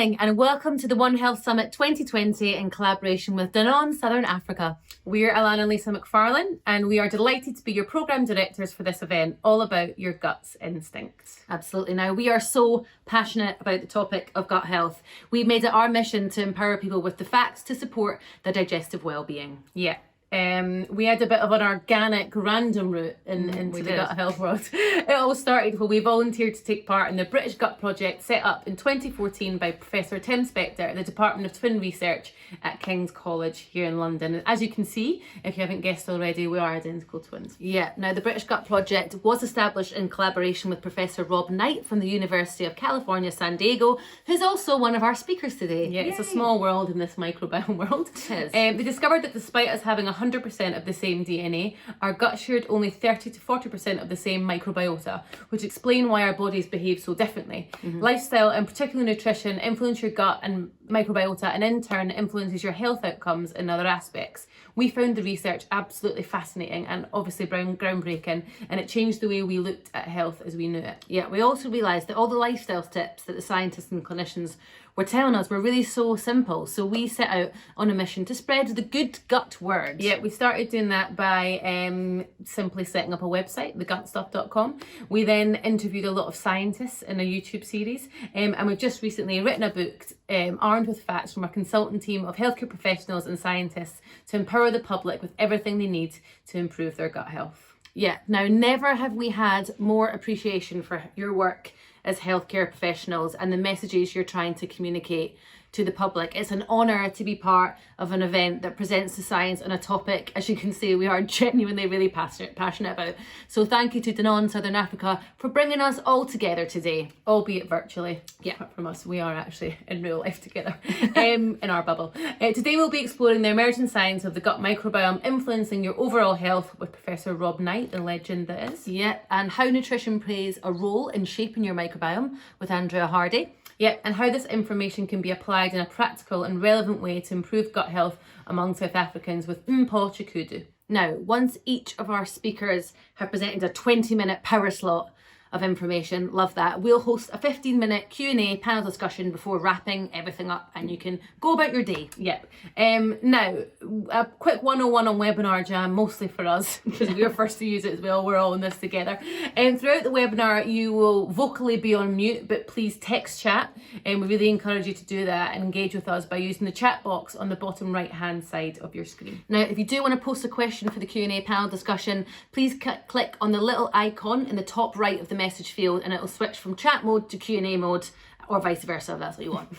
morning and welcome to the One Health Summit 2020 in collaboration with Danone Southern Africa. We're Alana and Lisa McFarlane and we are delighted to be your programme directors for this event, all about your gut's instincts. Absolutely. Now, we are so passionate about the topic of gut health. We've made it our mission to empower people with the facts to support their digestive well-being. Yeah. We had a bit of an organic random route into the gut health world. It all started when we volunteered to take part in the British Gut Project set up in 2014 by Professor Tim Spector at the Department of Twin Research at King's College here in London. And as you can see, if you haven't guessed already, we are identical twins. Yeah, now the British Gut Project was established in collaboration with Professor Rob Knight from the University of California, San Diego, who's also one of our speakers today. Yeah, it's a small world in this microbiome world. It is. They discovered that despite us having 100% of the same DNA, our gut shared only 30 to 40% of the same microbiota, which explain why our bodies behave so differently. Lifestyle and particularly nutrition influence your gut and microbiota, and in turn influences your health outcomes in other aspects. We found the research absolutely fascinating and obviously groundbreaking, and it changed the way we looked at health as we knew it. Yeah, we also realised that all the lifestyle tips that the scientists and clinicians were telling us were really so simple. So we set out on a mission to spread the good gut word. Yeah, we started doing that by simply setting up a website, thegutstuff.com. We then interviewed a lot of scientists in a YouTube series, and we've just recently written a book armed with facts from our consultant team of healthcare professionals and scientists to empower the public with everything they need to improve their gut health. Yeah, now never have we had more appreciation for your work as healthcare professionals and the messages you're trying to communicate to the public. It's an honour to be part of an event that presents the science on a topic, as you can see, we are genuinely really passionate about. So thank you to Danone Southern Africa for bringing us all together today, albeit virtually. Yeah, apart from us, we are actually in real life together in our bubble. Today we'll be exploring the emerging science of the gut microbiome influencing your overall health with Professor Rob Knight, the legend that is. Yeah, and how nutrition plays a role in shaping your microbiome with Andrea Hardy. Yeah, and how this information can be applied in a practical and relevant way to improve gut health among South Africans with Mpho Tshukudu. Now, once each of our speakers have presented a 20-minute power slot of information, love that, we'll host a 15-minute Q&A panel discussion before wrapping everything up and you can go about your day. Yep. Now, a quick 101 on webinar jam, mostly for us, because we were first to use it as well, we're all in this together. Throughout the webinar, you will vocally be on mute, but please text chat, and we really encourage you to do that and engage with us by using the chat box on the bottom right-hand side of your screen. Now, if you do want to post a question for the Q&A panel discussion, please click on the little icon in the top right of the message field and it'll switch from chat mode to Q&A mode, or vice versa if that's what you want.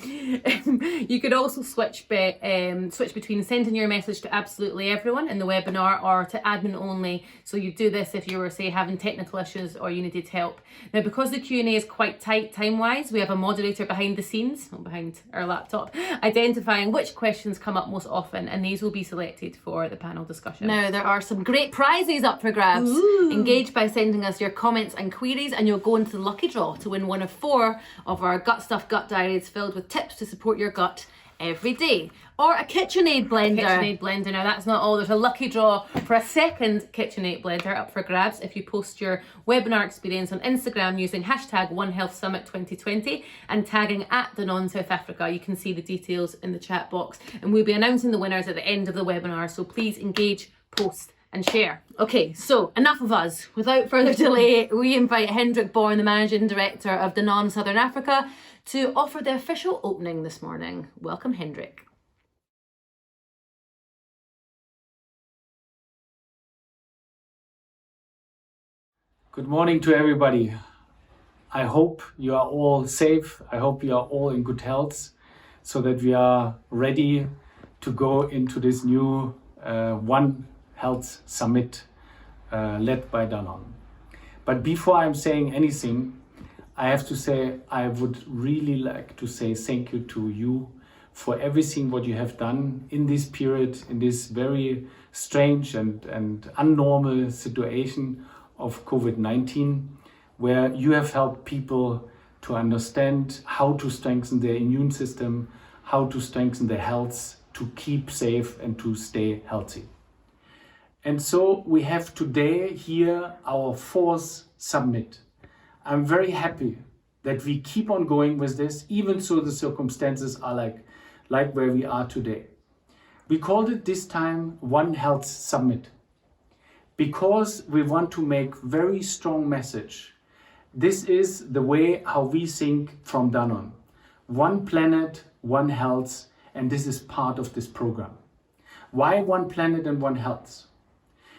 You could also switch between sending your message to absolutely everyone in the webinar or to admin only. So you do this if you were, say, having technical issues or you needed help. Now, because the Q&A is quite tight time-wise, we have a moderator behind the scenes, behind our laptop, identifying which questions come up most often, and these will be selected for the panel discussion. Now, there are some great prizes up for grabs. Ooh. Engage by sending us your comments and queries, and you'll go into the lucky draw to win one of 4 of our Gut Stuff gut diaries filled with tips to support your gut every day, or a KitchenAid blender. KitchenAid blender. Now that's not all. There's a lucky draw for a second KitchenAid blender up for grabs if you post your webinar experience on Instagram using hashtag OneHealthSummit2020 and tagging at Danone South Africa. You can see the details in the chat box, and we'll be announcing the winners at the end of the webinar. So please engage, post, and share. Okay, so enough of us. Without further delay, we invite Hendrik Born, the Managing Director of Danone Southern Africa, to offer the official opening this morning. Welcome, Hendrik. Good morning to everybody. I hope you are all safe. I hope you are all in good health so that we are ready to go into this new One Health Summit led by Danone. But before I'm saying anything, I have to say I would really like to say thank you to you for everything what you have done in this period, in this very strange and unnormal situation of COVID-19, where you have helped people to understand how to strengthen their immune system, how to strengthen their health, to keep safe and to stay healthy. And so we have today here our 4th summit. I'm very happy that we keep on going with this, even so the circumstances are like where we are today. We called it this time One Health Summit because we want to make very strong message. This is the way how we think from Danone. One planet, one health, and this is part of this program. Why one planet and one health?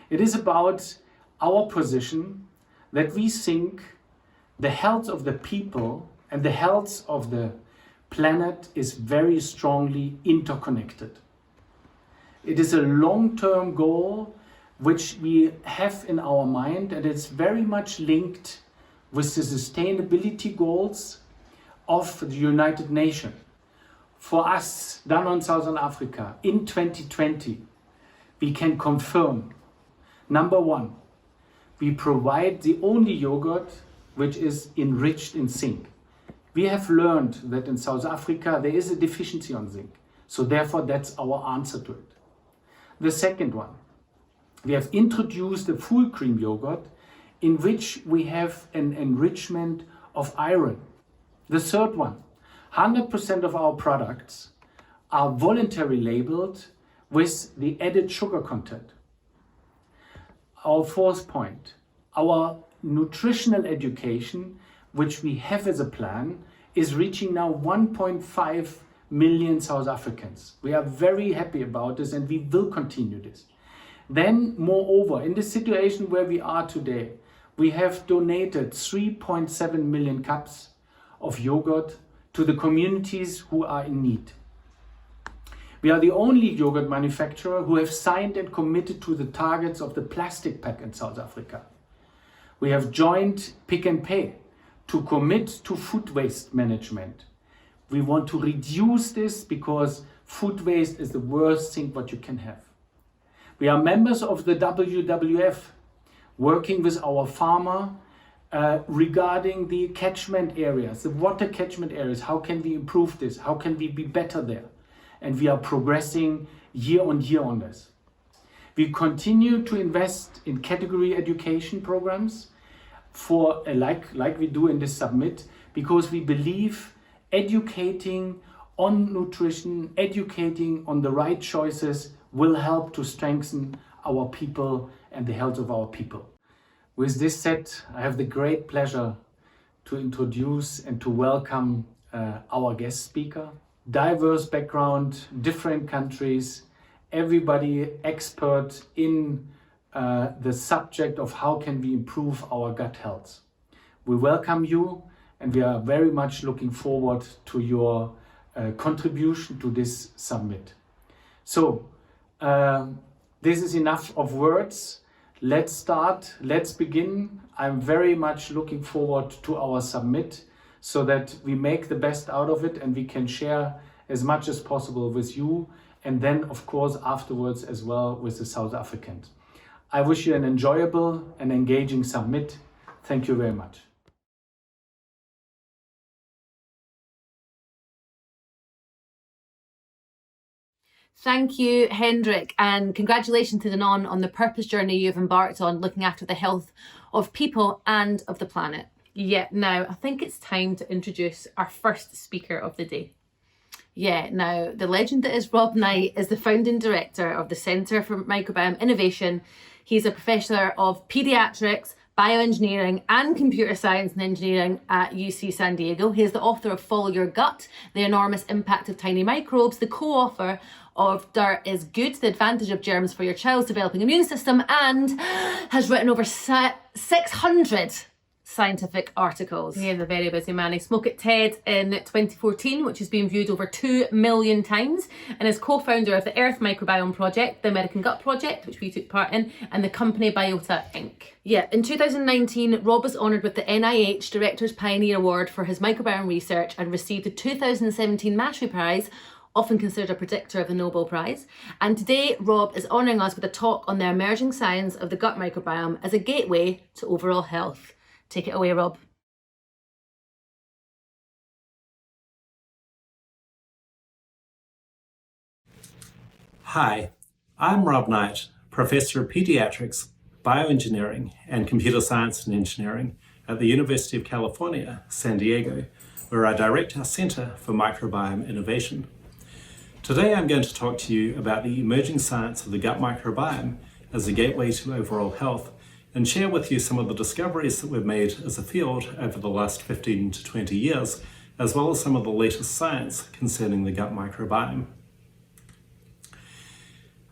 It is about our position that we think the health of the people and the health of the planet is very strongly interconnected. It is a long-term goal which we have in our mind, and it's very much linked with the sustainability goals of the United Nations. For us, Danone Southern Africa, in 2020, we can confirm, number one, we provide the only yogurt which is enriched in zinc. We have learned that in South Africa there is a deficiency on zinc, so therefore that's our answer to it. The second one, we have introduced a full cream yogurt in which we have an enrichment of iron. The third one, 100% of our products are voluntarily labeled with the added sugar content. Our fourth point, our nutritional education, which we have as a plan, is reaching now 1.5 million South Africans. We are very happy about this and we will continue this. Then, moreover, in the situation where we are today, we have donated 3.7 million cups of yogurt to the communities who are in need. We are the only yogurt manufacturer who have signed and committed to the targets of the plastic pack in South Africa. We have joined Pick n Pay to commit to food waste management. We want to reduce this because food waste is the worst thing what you can have. We are members of the WWF, working with our farmer regarding the catchment areas, the water catchment areas. How can we improve this? How can we be better there? And we are progressing year on year on this. We continue to invest in category education programs for like we do in this summit, because we believe educating on nutrition, educating on the right choices will help to strengthen our people and the health of our people. With this said, I have the great pleasure to introduce and to welcome our guest speaker. Diverse background, different countries, everybody expert in the subject of how can we improve our gut health. We welcome you and we are very much looking forward to your contribution to this summit. So, this is enough of words. Let's start, let's begin. I'm very much looking forward to our summit so that we make the best out of it and we can share as much as possible with you, and then of course afterwards as well with the South Africans. I wish you an enjoyable and engaging summit. Thank you very much. Thank you, Hendrik, and congratulations to Danone on the purpose journey you've embarked on, looking after the health of people and of the planet. Yeah, now I think it's time to introduce our first speaker of the day. Yeah, now the legend that is Rob Knight is the founding director of the Centre for Microbiome Innovation. He's a professor of paediatrics, bioengineering and computer science and engineering at UC San Diego. He is the author of Follow Your Gut, The Enormous Impact of Tiny Microbes, the co-author of Dirt is Good, The Advantage of Germs for Your Child's Developing Immune System, and has written over 600 scientific articles. He is a very busy man. He spoke at TED in 2014, which has been viewed over 2 million times, and is co-founder of the Earth Microbiome Project, the American Gut Project, which we took part in, and the company Biota Inc. Yeah, in 2019, Rob was honoured with the NIH Director's Pioneer Award for his microbiome research and received the 2017 Mastery Prize, often considered a predictor of the Nobel Prize. And today, Rob is honouring us with a talk on the emerging science of the gut microbiome as a gateway to overall health. Take it away, Rob. Hi, I'm Rob Knight, Professor of Pediatrics, Bioengineering and Computer Science and Engineering at the University of California, San Diego, where I direct our Center for Microbiome Innovation. Today I'm going to talk to you about the emerging science of the gut microbiome as a gateway to overall health, and share with you some of the discoveries that we've made as a field over the last 15 to 20 years, as well as some of the latest science concerning the gut microbiome.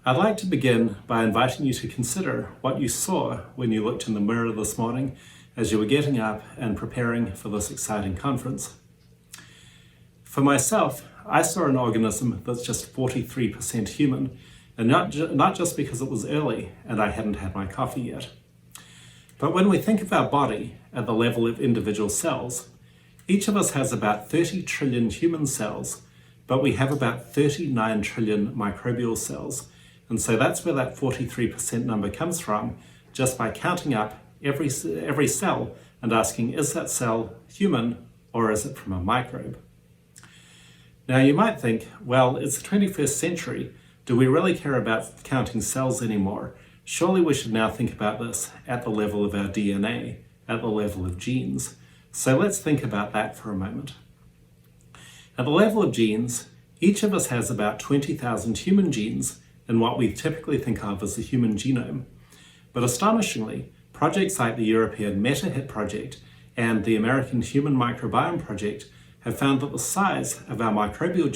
I'd like to begin by inviting you to consider what you saw when you looked in the mirror this morning as you were getting up and preparing for this exciting conference. For myself, I saw an organism that's just 43% human, and not just because it was early and I hadn't had my coffee yet. But when we think of our body at the level of individual cells, each of us has about 30 trillion human cells, but we have about 39 trillion microbial cells. And so that's where that 43% number comes from, just by counting up every cell and asking, is that cell human or is it from a microbe? Now you might think, well, it's the 21st century. Do we really care about counting cells anymore? Surely we should now think about this at the level of our DNA, at the level of genes. So let's think about that for a moment. At the level of genes, each of us has about 20,000 human genes in what we typically think of as the human genome. But astonishingly, projects like the European MetaHit project and the American Human Microbiome Project have found that the size of our microbial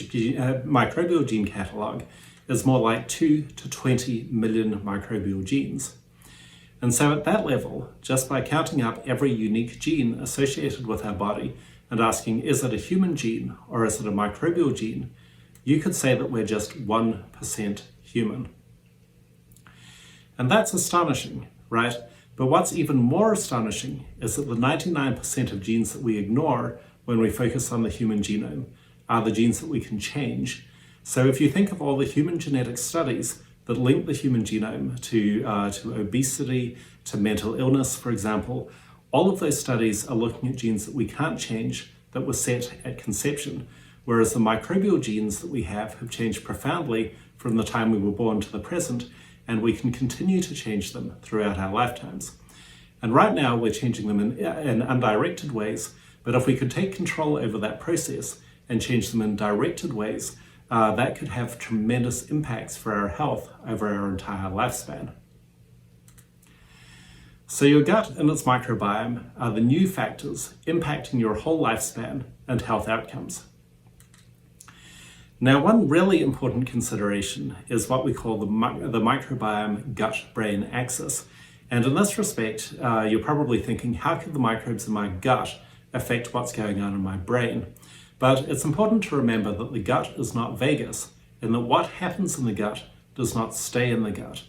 gene catalogue is more like 2 to 20 million microbial genes. And so at that level, just by counting up every unique gene associated with our body and asking, is it a human gene or is it a microbial gene, you could say that we're just 1% human. And that's astonishing, right? But what's even more astonishing is that the 99% of genes that we ignore when we focus on the human genome are the genes that we can change. So if you think of all the human genetic studies that link the human genome to obesity, to mental illness, for example, all of those studies are looking at genes that we can't change, that were set at conception, whereas the microbial genes that we have changed profoundly from the time we were born to the present, and we can continue to change them throughout our lifetimes. And right now we're changing them in undirected ways, but if we could take control over that process and change them in directed ways, that could have tremendous impacts for our health over our entire lifespan. So your gut and its microbiome are the new factors impacting your whole lifespan and health outcomes. Now, one really important consideration is what we call the microbiome gut-brain axis. And in this respect, you're probably thinking, how could the microbes in my gut affect what's going on in my brain? But it's important to remember that the gut is not Vegas, and that what happens in the gut does not stay in the gut.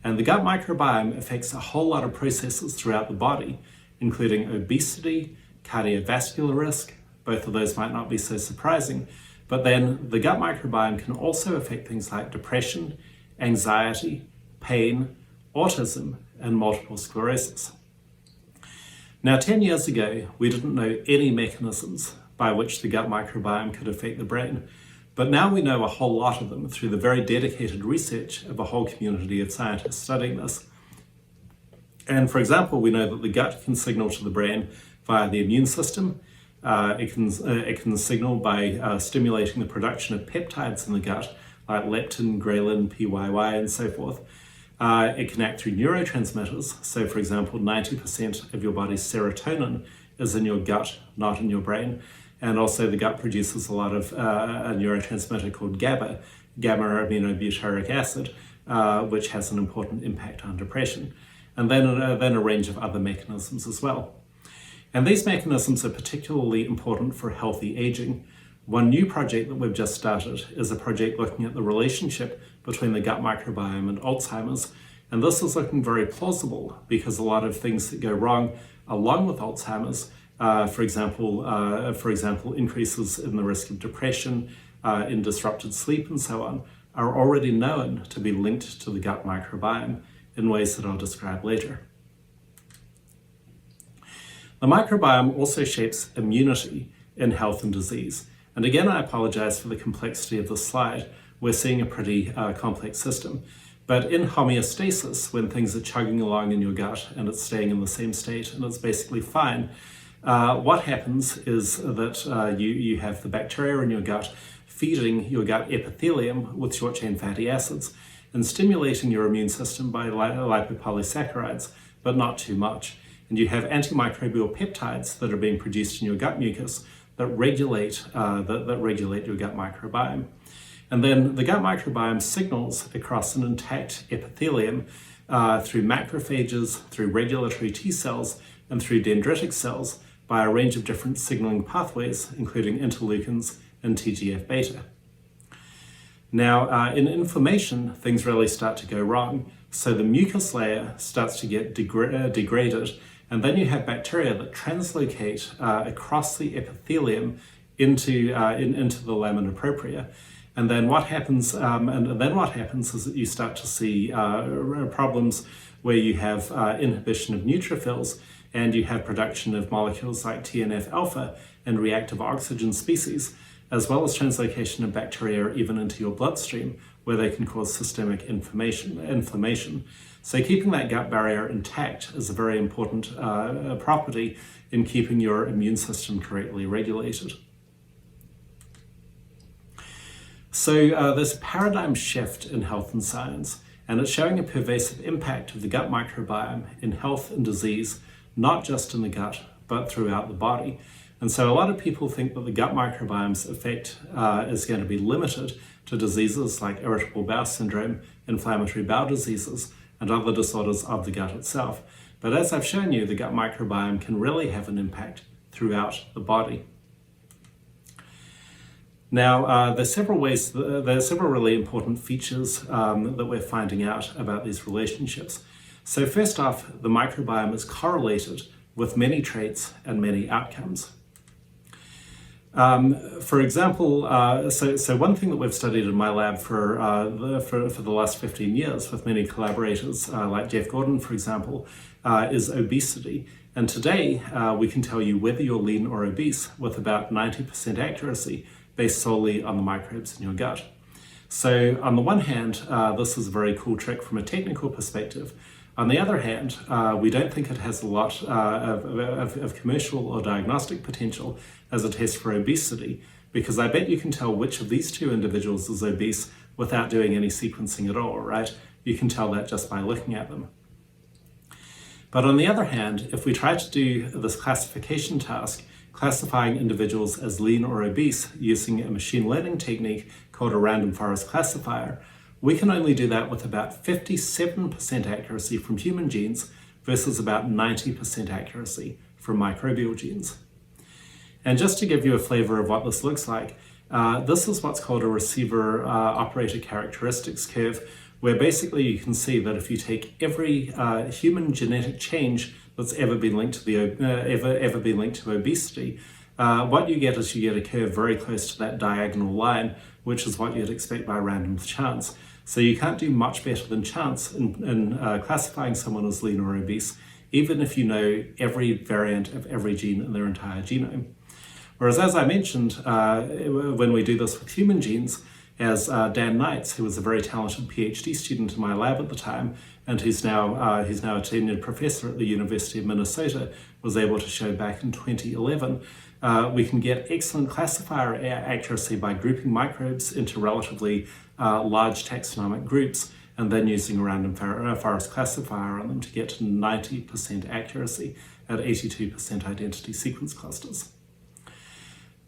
And the gut microbiome affects a whole lot of processes throughout the body, including obesity, cardiovascular risk. Both of those might not be so surprising. But then the gut microbiome can also affect things like depression, anxiety, pain, autism, and multiple sclerosis. Now, 10 years ago, we didn't know any mechanisms by which the gut microbiome could affect the brain, but now we know a whole lot of them through the very dedicated research of a whole community of scientists studying this. And for example, we know that the gut can signal to the brain via the immune system. It can signal by stimulating the production of peptides in the gut, like leptin, ghrelin, PYY, and so forth. It can act through neurotransmitters. So for example, 90% of your body's serotonin is in your gut, not in your brain. And also the gut produces a lot of a neurotransmitter called GABA, gamma-aminobutyric acid, which has an important impact on depression. And then a range of other mechanisms as well. And these mechanisms are particularly important for healthy aging. One new project that we've just started is a project looking at the relationship between the gut microbiome and Alzheimer's. And this is looking very plausible because a lot of things that go wrong along with Alzheimer's, for example, increases in the risk of depression, in disrupted sleep and so on, are already known to be linked to the gut microbiome in ways that I'll describe later. The microbiome also shapes immunity in health and disease. And again, I apologize for the complexity of this slide. We're seeing a pretty complex system. But in homeostasis, when things are chugging along in your gut and it's staying in the same state and it's basically fine, what happens is that you have the bacteria in your gut feeding your gut epithelium with short-chain fatty acids and stimulating your immune system by lipopolysaccharides, but not too much. And you have antimicrobial peptides that are being produced in your gut mucus that regulate your gut microbiome. And then the gut microbiome signals across an intact epithelium through macrophages, through regulatory T cells, and through dendritic cells by a range of different signaling pathways, including interleukins and TGF-beta. Now, in inflammation, things really start to go wrong. So the mucus layer starts to get degraded, and then you have bacteria that translocate across the epithelium into the lamina propria. And then what happens? Is that you start to see problems where you have inhibition of neutrophils, and you have production of molecules like TNF alpha and reactive oxygen species, as well as translocation of bacteria even into your bloodstream, where they can cause systemic inflammation. So keeping that gut barrier intact is a very important property in keeping your immune system correctly regulated. So there's a paradigm shift in health and science, and it's showing a pervasive impact of the gut microbiome in health and disease, not just in the gut, but throughout the body. And so a lot of people think that the gut microbiome's effect is going to be limited to diseases like irritable bowel syndrome, inflammatory bowel diseases, and other disorders of the gut itself. But as I've shown you, the gut microbiome can really have an impact throughout the body. Now, there's several really important features that we're finding out about these relationships. So first off, the microbiome is correlated with many traits and many outcomes. For example, so one thing that we've studied in my lab for the last 15 years with many collaborators, like Jeff Gordon, for example, is obesity. And today, we can tell you whether you're lean or obese with about 90% accuracy based solely on the microbes in your gut. So on the one hand, this is a very cool trick from a technical perspective. On the other hand, we don't think it has a lot of commercial or diagnostic potential as a test for obesity, because I bet you can tell which of these two individuals is obese without doing any sequencing at all, right? You can tell that just by looking at them. But on the other hand, if we try to do this classification task, classifying individuals as lean or obese using a machine learning technique called a random forest classifier, we can only do that with about 57% accuracy from human genes versus about 90% accuracy from microbial genes. And just to give you a flavor of what this looks like, this is what's called a receiver operator characteristics curve, where basically you can see that if you take every human genetic change that's ever been linked to obesity, what you get is you get a curve very close to that diagonal line, which is what you'd expect by random chance. So you can't do much better than chance in classifying someone as lean or obese, even if you know every variant of every gene in their entire genome. Whereas, as I mentioned, when we do this with human genes, as Dan Knights, who was a very talented PhD student in my lab at the time, and who's now a tenured professor at the University of Minnesota, was able to show back in 2011, we can get excellent classifier accuracy by grouping microbes into relatively large taxonomic groups, and then using a random forest classifier on them to get to 90% accuracy at 82% identity sequence clusters.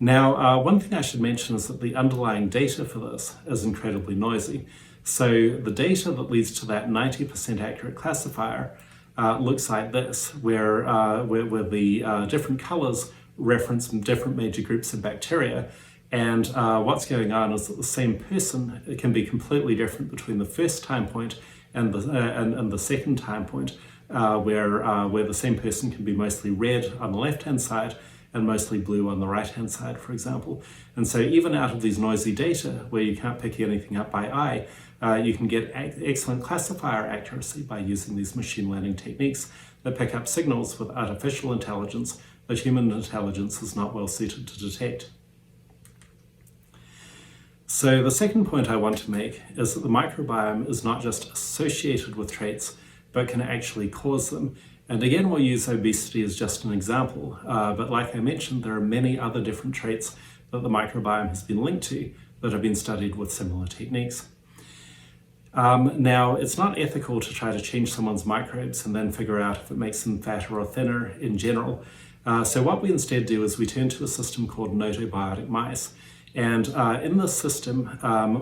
Now, one thing I should mention is that the underlying data for this is incredibly noisy. So the data that leads to that 90% accurate classifier looks like this, where the different colors reference different major groups of bacteria. And what's going on is that the same person can be completely different between the first time point and the second time point, where the same person can be mostly red on the left-hand side and mostly blue on the right-hand side, for example. And so even out of these noisy data, where you can't pick anything up by eye, you can get excellent classifier accuracy by using these machine learning techniques that pick up signals with artificial intelligence that human intelligence is not well suited to detect. So the second point I want to make is that the microbiome is not just associated with traits, but can actually cause them. And again, we'll use obesity as just an example, but like I mentioned, there are many other different traits that the microbiome has been linked to that have been studied with similar techniques. Now, it's not ethical to try to change someone's microbes and then figure out if it makes them fatter or thinner in general. So what we instead do is we turn to a system called gnotobiotic mice. And in this system,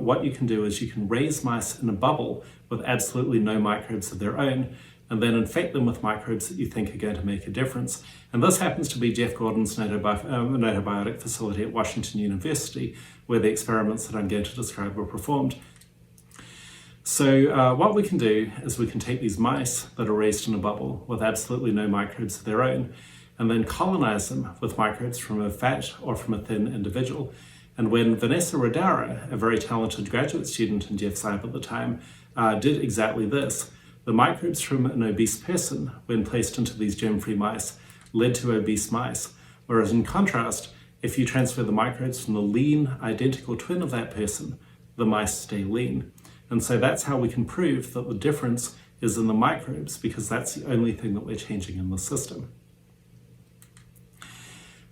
what you can do is you can raise mice in a bubble with absolutely no microbes of their own, and then infect them with microbes that you think are going to make a difference. And this happens to be Jeff Gordon's gnotobiotic facility at Washington University, where the experiments that I'm going to describe were performed. So what we can do is we can take these mice that are raised in a bubble with absolutely no microbes of their own, and then colonize them with microbes from a fat or from a thin individual. And when Vanessa Rodara, a very talented graduate student in Jeff's lab at the time, did exactly this, the microbes from an obese person, when placed into these germ-free mice, led to obese mice. Whereas in contrast, if you transfer the microbes from the lean, identical twin of that person, the mice stay lean. And so that's how we can prove that the difference is in the microbes, because that's the only thing that we're changing in the system.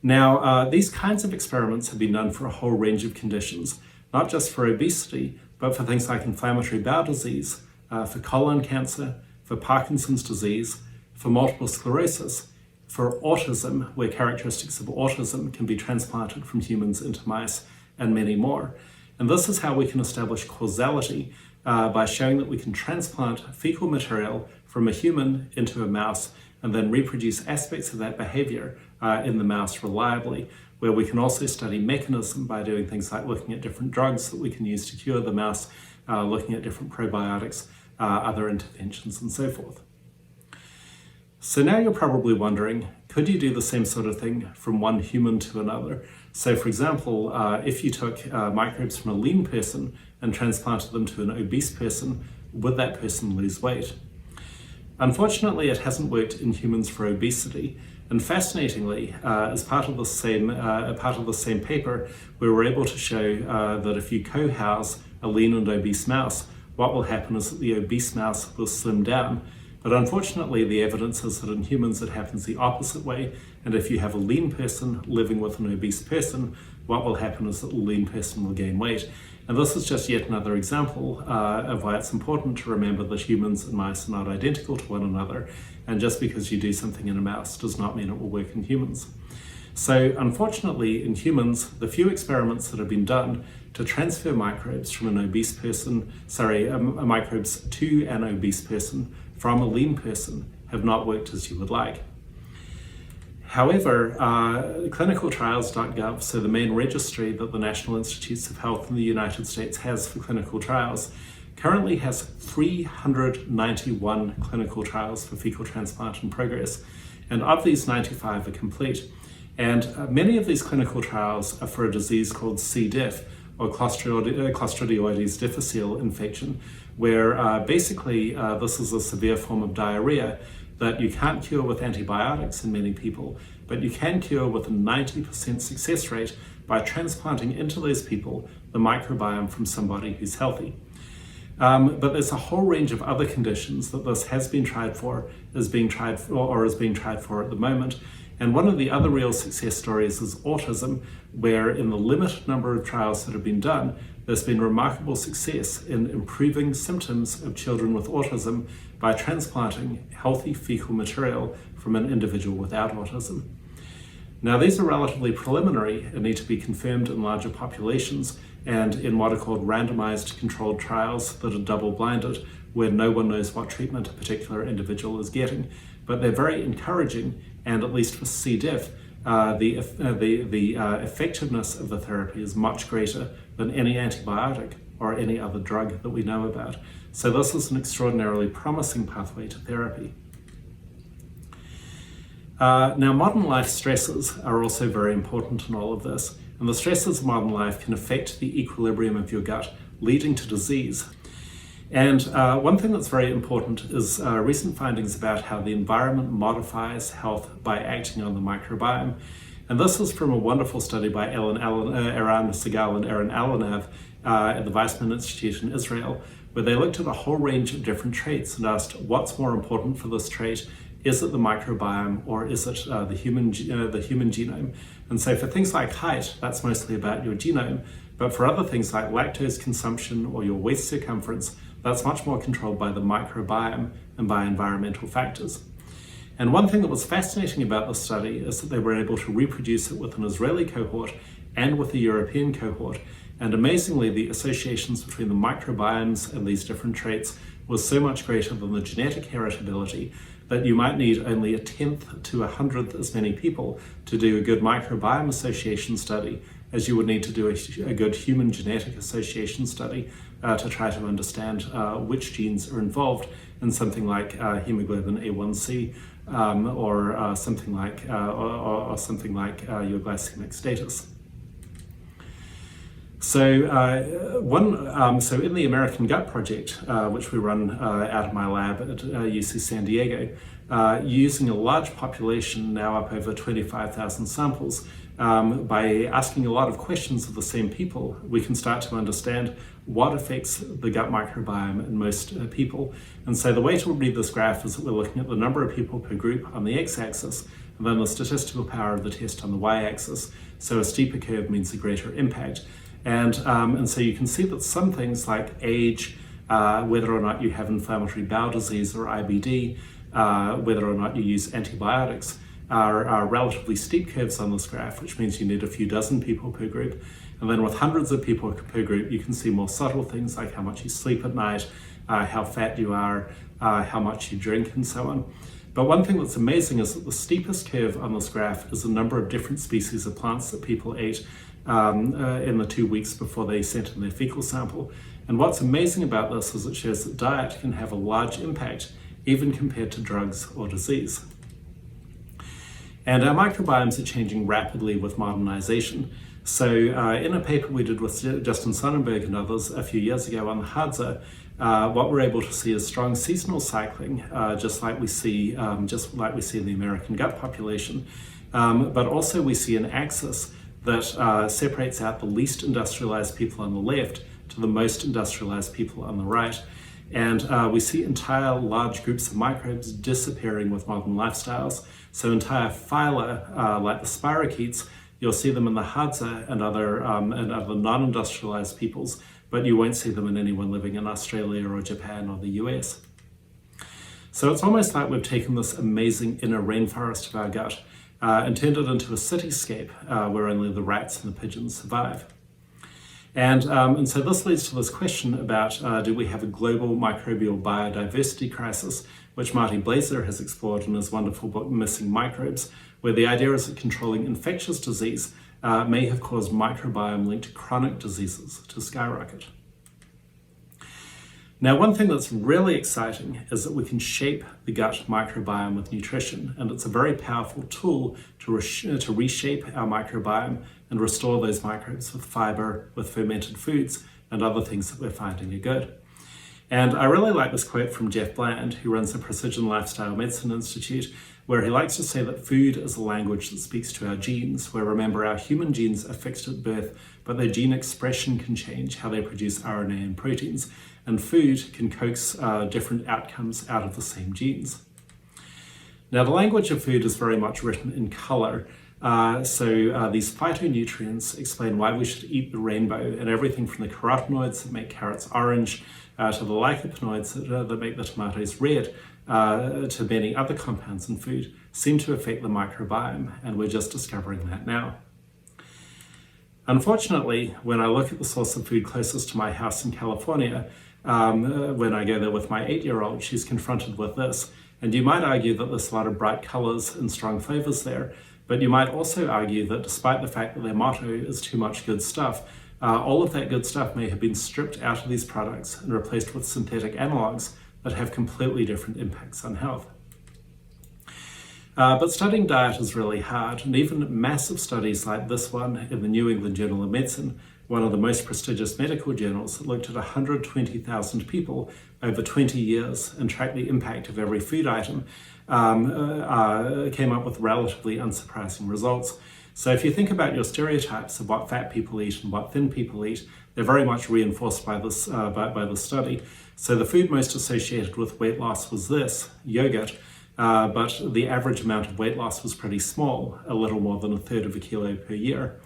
Now, these kinds of experiments have been done for a whole range of conditions, not just for obesity, but for things like inflammatory bowel disease, for colon cancer, for Parkinson's disease, for multiple sclerosis, for autism, where characteristics of autism can be transplanted from humans into mice, and many more. And this is how we can establish causality by showing that we can transplant fecal material from a human into a mouse and then reproduce aspects of that behavior in the mouse reliably, where we can also study mechanism by doing things like looking at different drugs that we can use to cure the mouse, looking at different probiotics, other interventions, and so forth. So now you're probably wondering, could you do the same sort of thing from one human to another? So for example, if you took microbes from a lean person and transplanted them to an obese person, would that person lose weight? Unfortunately, it hasn't worked in humans for obesity. And fascinatingly, as part of the same paper, we were able to show that if you co-house a lean and obese mouse, what will happen is that the obese mouse will slim down. But unfortunately, the evidence is that in humans it happens the opposite way. And if you have a lean person living with an obese person, what will happen is that the lean person will gain weight. And this is just yet another example of why it's important to remember that humans and mice are not identical to one another. And just because you do something in a mouse does not mean it will work in humans. So unfortunately, in humans, the few experiments that have been done to transfer microbes from an obese person, microbes to an obese person from a lean person have not worked as you would like. However, clinicaltrials.gov, so the main registry that the National Institutes of Health in the United States has for clinical trials, currently has 391 clinical trials for fecal transplant in progress, and of these 95 are complete. And many of these clinical trials are for a disease called C. diff, or Clostridioides difficile infection, where basically this is a severe form of diarrhea that you can't cure with antibiotics in many people, but you can cure with a 90% success rate by transplanting into those people the microbiome from somebody who's healthy. But there's a whole range of other conditions that this has been tried for, is being tried for at the moment. And one of the other real success stories is autism, where in the limited number of trials that have been done, there's been remarkable success in improving symptoms of children with autism by transplanting healthy fecal material from an individual without autism. Now, these are relatively preliminary and need to be confirmed in larger populations and in what are called randomized controlled trials that are double-blinded, where no one knows what treatment a particular individual is getting. But they're very encouraging, and at least for C. diff, the effectiveness of the therapy is much greater than any antibiotic or any other drug that we know about. So this is an extraordinarily promising pathway to therapy. Now, modern life stresses are also very important in all of this, and the stresses of modern life can affect the equilibrium of your gut, leading to disease. And one thing that's very important is recent findings about how the environment modifies health by acting on the microbiome. And this is from a wonderful study by Eran Segal and Aaron Alanav at the Weizmann Institute in Israel, where they looked at a whole range of different traits and asked what's more important for this trait. Is it the microbiome or is it the human genome? And so for things like height, that's mostly about your genome. But for other things like lactose consumption or your waist circumference, that's much more controlled by the microbiome and by environmental factors. And one thing that was fascinating about this study is that they were able to reproduce it with an Israeli cohort and with a European cohort. And amazingly, the associations between the microbiomes and these different traits was so much greater than the genetic heritability that you might need only 1/10 to 100th as many people to do a good microbiome association study as you would need to do a good human genetic association study to try to understand which genes are involved in something like hemoglobin A1C or something like your glycemic status. So so in the American Gut Project, which we run out of my lab at UC San Diego, using a large population, now up over 25,000 samples, by asking a lot of questions of the same people, we can start to understand what affects the gut microbiome in most people. And so the way to read this graph is that we're looking at the number of people per group on the x-axis, and then the statistical power of the test on the y-axis. So a steeper curve means a greater impact. And so you can see that some things like age, whether or not you have inflammatory bowel disease or IBD, whether or not you use antibiotics, are relatively steep curves on this graph, which means you need a few dozen people per group. And then with hundreds of people per group, you can see more subtle things like how much you sleep at night, how fat you are, how much you drink, and so on. But one thing that's amazing is that the steepest curve on this graph is the number of different species of plants that people ate in the 2 weeks before they sent in their fecal sample. And what's amazing about this is it shows that diet can have a large impact, even compared to drugs or disease. And our microbiomes are changing rapidly with modernization. So in a paper we did with Justin Sonnenberg and others a few years ago on the Hadza, what we're able to see is strong seasonal cycling, just like we see in the American gut population. But also we see an axis that separates out the least industrialized people on the left to the most industrialized people on the right. And we see entire large groups of microbes disappearing with modern lifestyles. So entire phyla, like the spirochetes, you'll see them in the Hadza and other non-industrialized peoples, but you won't see them in anyone living in Australia or Japan or the US. So it's almost like we've taken this amazing inner rainforest of our gut and turned it into a cityscape where only the rats and the pigeons survive. And so this leads to this question about do we have a global microbial biodiversity crisis, which Marty Blazer has explored in his wonderful book Missing Microbes, where the idea is that controlling infectious disease may have caused microbiome-linked chronic diseases to skyrocket. Now, one thing that's really exciting is that we can shape the gut microbiome with nutrition, and it's a very powerful tool to reshape our microbiome and restore those microbes with fibre, with fermented foods, and other things that we're finding are good. And I really like this quote from Jeff Bland, who runs the Precision Lifestyle Medicine Institute, where he likes to say that food is a language that speaks to our genes, where remember our human genes are fixed at birth, but their gene expression can change how they produce RNA and proteins, and food can coax different outcomes out of the same genes. Now, the language of food is very much written in color. So these phytonutrients explain why we should eat the rainbow, and everything from the carotenoids that make carrots orange to the lycopenoids that make the tomatoes red to many other compounds in food seem to affect the microbiome, and we're just discovering that now. Unfortunately, when I look at the source of food closest to my house in California, when I go there with my 8-year-old, she's confronted with this. And you might argue that there's a lot of bright colors and strong flavors there, but you might also argue that despite the fact that their motto is too much good stuff, all of that good stuff may have been stripped out of these products and replaced with synthetic analogs that have completely different impacts on health. But studying diet is really hard, and even massive studies like this one in the New England Journal of Medicine, one of the most prestigious medical journals, that looked at 120,000 people over 20 years and tracked the impact of every food item, came up with relatively unsurprising results. So if you think about your stereotypes of what fat people eat and what thin people eat, they're very much reinforced by this by the study. So the food most associated with weight loss was this, yogurt, but the average amount of weight loss was pretty small, a little more than 1/3 of a kilo per year.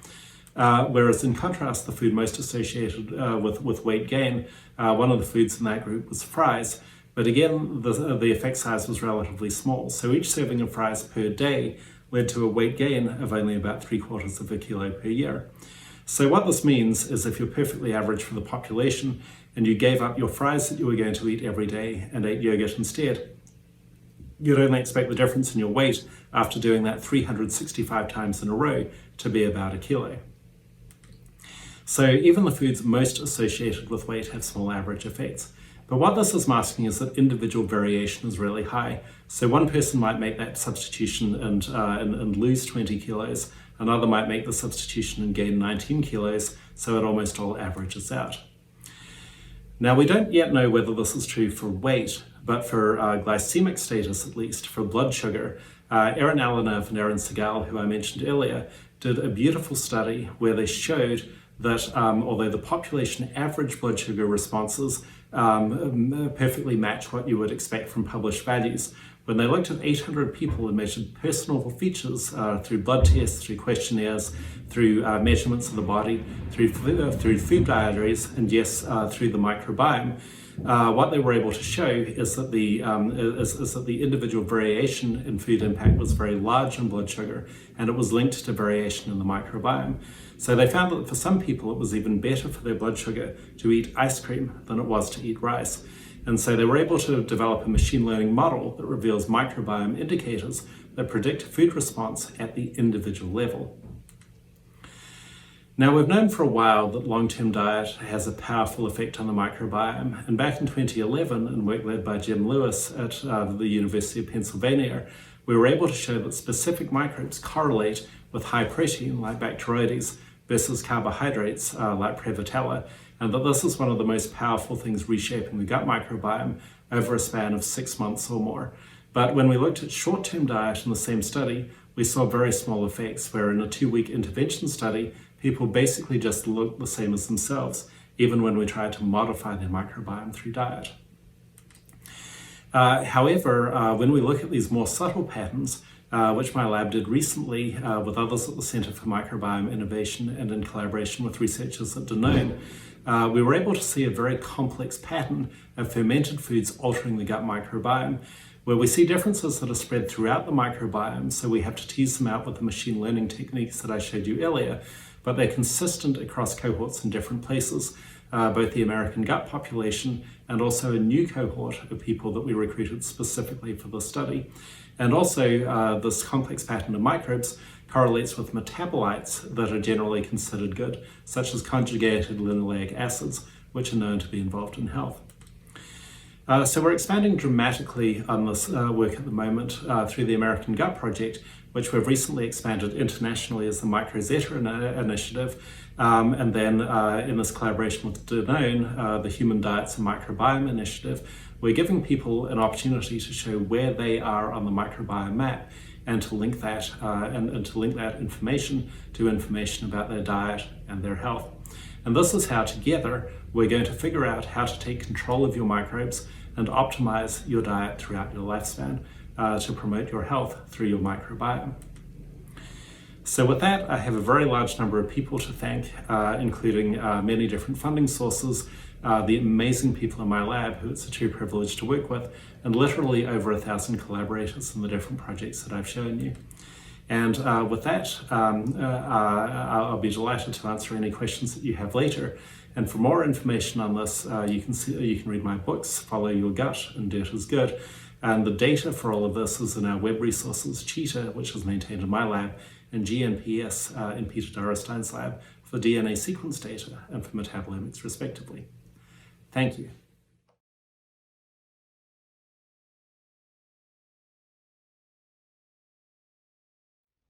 Whereas in contrast, the food most associated with weight gain, one of the foods in that group was fries. But again, the effect size was relatively small. So each serving of fries per day led to a weight gain of only about 3/4 of a kilo per year. So what this means is if you're perfectly average for the population and you gave up your fries that you were going to eat every day and ate yogurt instead, you'd only expect the difference in your weight after doing that 365 times in a row to be about a kilo. So even the foods most associated with weight have small average effects. But what this is masking is that individual variation is really high. So one person might make that substitution and lose 20 kilos. Another might make the substitution and gain 19 kilos. So it almost all averages out. Now we don't yet know whether this is true for weight, but for glycemic status at least, for blood sugar, Erin Alanov and Erin Segal, who I mentioned earlier, did a beautiful study where they showed that although the population average blood sugar responses perfectly match what you would expect from published values, when they looked at 800 people and measured personal features through blood tests, through questionnaires, through measurements of the body, through food diaries, and yes, through the microbiome, what they were able to show is that the individual variation in food impact was very large in blood sugar, and it was linked to variation in the microbiome. So they found that for some people it was even better for their blood sugar to eat ice cream than it was to eat rice. And so they were able to develop a machine learning model that reveals microbiome indicators that predict food response at the individual level. Now, we've known for a while that long-term diet has a powerful effect on the microbiome. And back in 2011, in work led by Jim Lewis at the University of Pennsylvania, we were able to show that specific microbes correlate with high protein, like Bacteroides, versus carbohydrates, like Prevotella, and that this is one of the most powerful things reshaping the gut microbiome over a span of 6 months or more. But when we looked at short-term diet in the same study, we saw very small effects, where in a 2-week intervention study, people basically just looked the same as themselves, even when we tried to modify their microbiome through diet. However, when we look at these more subtle patterns, which my lab did recently with others at the Centre for Microbiome Innovation and in collaboration with researchers at Danone, we were able to see a very complex pattern of fermented foods altering the gut microbiome, where we see differences that are spread throughout the microbiome, so we have to tease them out with the machine learning techniques that I showed you earlier, but they're consistent across cohorts in different places, both the American gut population and also a new cohort of people that we recruited specifically for the study. And also this complex pattern of microbes correlates with metabolites that are generally considered good, such as conjugated linoleic acids, which are known to be involved in health. So we're expanding dramatically on this work at the moment through the American Gut Project, which we've recently expanded internationally as the Microbiota initiative, and then in this collaboration with Danone, the Human Diets and Microbiome Initiative, we're giving people an opportunity to show where they are on the microbiome map and to link that and to link that information to information about their diet and their health. And this is how together we're going to figure out how to take control of your microbes and optimize your diet throughout your lifespan to promote your health through your microbiome. So with that, I have a very large number of people to thank, including many different funding sources, the amazing people in my lab who it's a true privilege to work with, and literally over 1,000 collaborators in the different projects that I've shown you. And with that, I'll be delighted to answer any questions that you have later. And for more information on this, you can read my books, Follow Your Gut and Dirt is Good. And the data for all of this is in our web resources, Cheetah, which is maintained in my lab, and GNPS in Peter Dorostein's lab for DNA sequence data and for metabolomics, respectively. Thank you.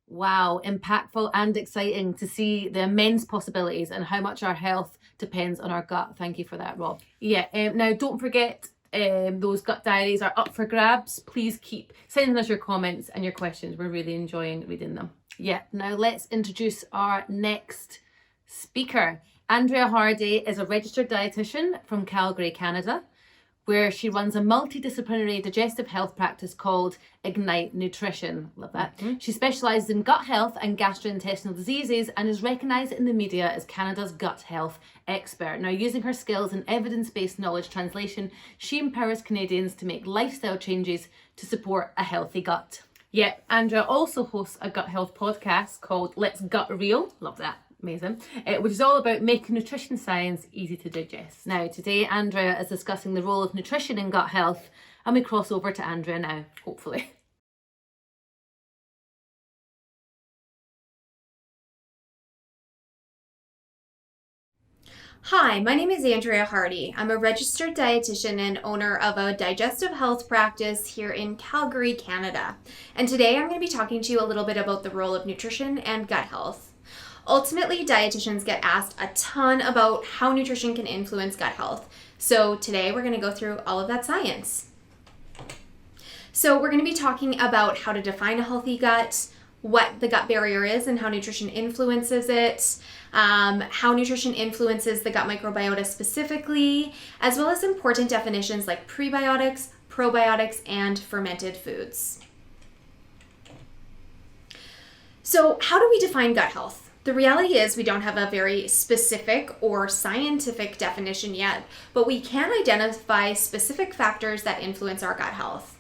Wow, impactful and exciting to see the immense possibilities and how much our health depends on our gut. Thank you for that, Rob. Yeah, now don't forget those gut diaries are up for grabs. Please keep sending us your comments and your questions. We're really enjoying reading them. Yeah, now let's introduce our next speaker. Andrea Hardy is a registered dietitian from Calgary, Canada, where she runs a multidisciplinary digestive health practice called Ignite Nutrition. Love that. She specialises in gut health and gastrointestinal diseases and is recognised in the media as Canada's gut health expert. Now, using her skills in evidence-based knowledge translation, she empowers Canadians to make lifestyle changes to support a healthy gut. Yeah, Andrea also hosts a gut health podcast called Let's Gut Real. Love that. Amazing. Which is all about making nutrition science easy to digest. Now, today Andrea is discussing the role of nutrition in gut health, and we cross over to Andrea now, hopefully. Hi, my name is Andrea Hardy. I'm a registered dietitian and owner of a digestive health practice here in Calgary, Canada. And today I'm going to be talking to you a little bit about the role of nutrition and gut health. Ultimately, dietitians get asked a ton about how nutrition can influence gut health. So today we're going to go through all of that science. So we're going to be talking about how to define a healthy gut, what the gut barrier is and how nutrition influences it, how nutrition influences the gut microbiota specifically, as well as important definitions like prebiotics, probiotics, and fermented foods. So how do we define gut health? The reality is we don't have a very specific or scientific definition yet, but we can identify specific factors that influence our gut health.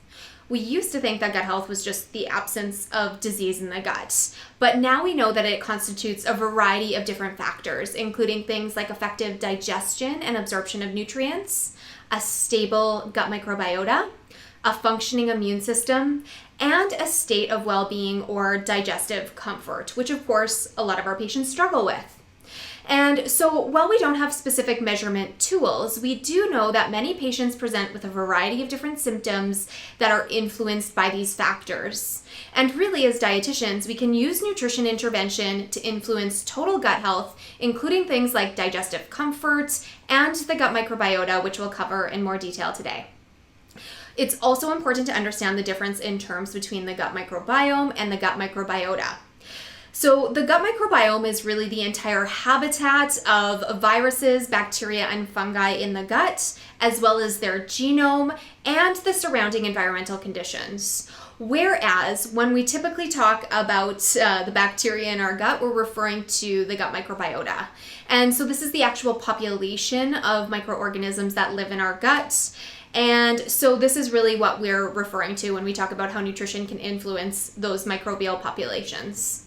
We used to think that gut health was just the absence of disease in the gut, but now we know that it constitutes a variety of different factors, including things like effective digestion and absorption of nutrients, a stable gut microbiota, a functioning immune system, and a state of well-being or digestive comfort, which of course a lot of our patients struggle with. And so while we don't have specific measurement tools, we do know that many patients present with a variety of different symptoms that are influenced by these factors. And really, as dietitians, we can use nutrition intervention to influence total gut health, including things like digestive comfort and the gut microbiota, which we'll cover in more detail today. It's also important to understand the difference in terms between the gut microbiome and the gut microbiota. So the gut microbiome is really the entire habitat of viruses, bacteria, and fungi in the gut, as well as their genome and the surrounding environmental conditions. Whereas when we typically talk about the bacteria in our gut, we're referring to the gut microbiota. And so this is the actual population of microorganisms that live in our gut. And so this is really what we're referring to when we talk about how nutrition can influence those microbial populations.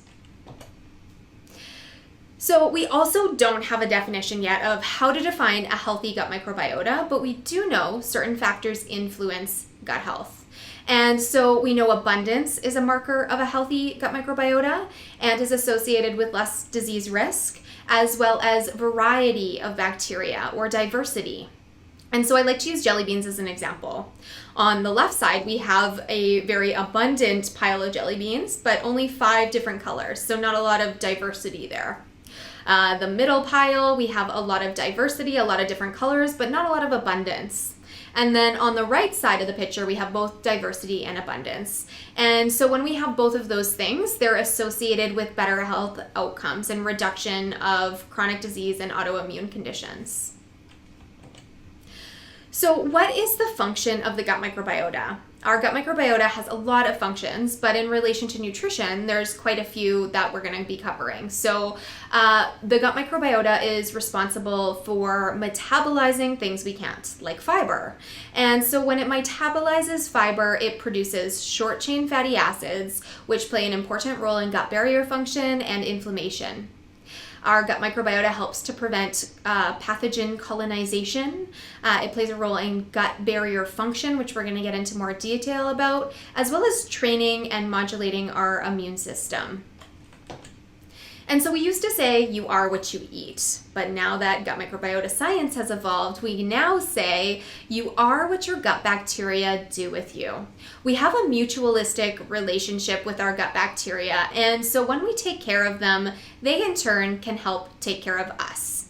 So we also don't have a definition yet of how to define a healthy gut microbiota, but we do know certain factors influence gut health. And so we know abundance is a marker of a healthy gut microbiota and is associated with less disease risk, as well as variety of bacteria or diversity. And so I like to use jelly beans as an example. On the left side, we have a very abundant pile of jelly beans, but only 5 different colors, so not a lot of diversity there. The middle pile, we have a lot of diversity, a lot of different colors, but not a lot of abundance. And then on the right side of the picture, we have both diversity and abundance. And so when we have both of those things, they're associated with better health outcomes and reduction of chronic disease and autoimmune conditions. So what is the function of the gut microbiota? Our gut microbiota has a lot of functions, but in relation to nutrition, there's quite a few that we're going to be covering. So the gut microbiota is responsible for metabolizing things we can't, like fiber. And so when it metabolizes fiber, it produces short-chain fatty acids, which play an important role in gut barrier function and inflammation. Our gut microbiota helps to prevent pathogen colonization. It plays a role in gut barrier function, which we're going to get into more detail about, as well as training and modulating our immune system. And so we used to say you are what you eat, but now that gut microbiota science has evolved, we now say you are what your gut bacteria do with you. We have a mutualistic relationship with our gut bacteria, and so when we take care of them, they in turn can help take care of us.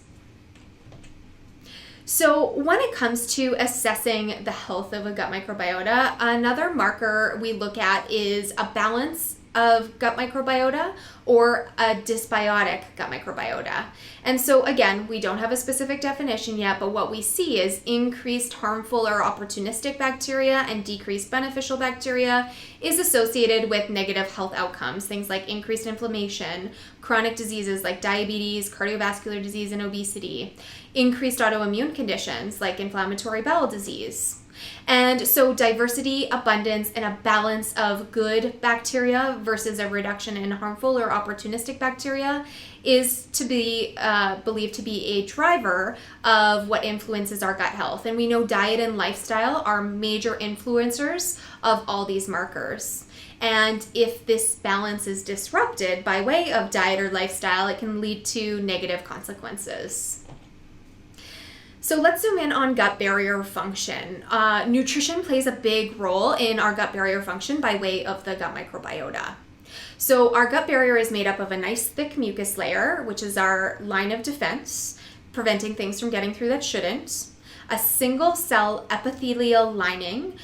So when it comes to assessing the health of a gut microbiota, another marker we look at is a balance of gut microbiota or a dysbiotic gut microbiota. And so again, we don't have a specific definition yet, but what we see is increased harmful or opportunistic bacteria and decreased beneficial bacteria is associated with negative health outcomes, things like increased inflammation, chronic diseases like diabetes, cardiovascular disease, and obesity, increased autoimmune conditions like inflammatory bowel disease. And so diversity, abundance, and a balance of good bacteria versus a reduction in harmful or opportunistic bacteria is to be believed to be a driver of what influences our gut health. And we know diet and lifestyle are major influencers of all these markers. And if this balance is disrupted by way of diet or lifestyle, it can lead to negative consequences. So let's zoom in on gut barrier function. Nutrition plays a big role in our gut barrier function by way of the gut microbiota. So our gut barrier is made up of a nice thick mucus layer, which is our line of defense, preventing things from getting through that shouldn't. A single cell epithelial lining,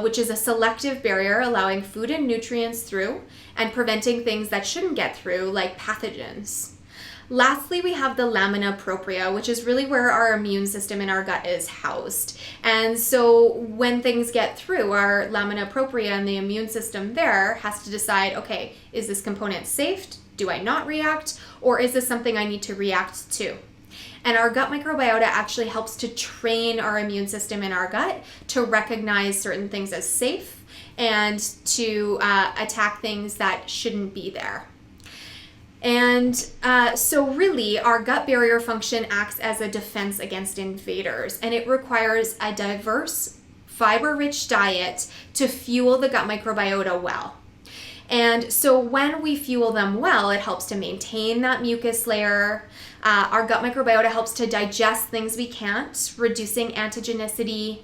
which is a selective barrier allowing food and nutrients through and preventing things that shouldn't get through, like pathogens. Lastly, we have the lamina propria, which is really where our immune system in our gut is housed. And so when things get through, our lamina propria and the immune system there has to decide, okay, is this component safe? Do I not react? Or is this something I need to react to? And our gut microbiota actually helps to train our immune system in our gut to recognize certain things as safe and to attack things that shouldn't be there. And so really, our gut barrier function acts as a defense against invaders, and it requires a diverse, fiber-rich diet to fuel the gut microbiota well. And so when we fuel them well, it helps to maintain that mucus layer. Our gut microbiota helps to digest things we can't, reducing antigenicity.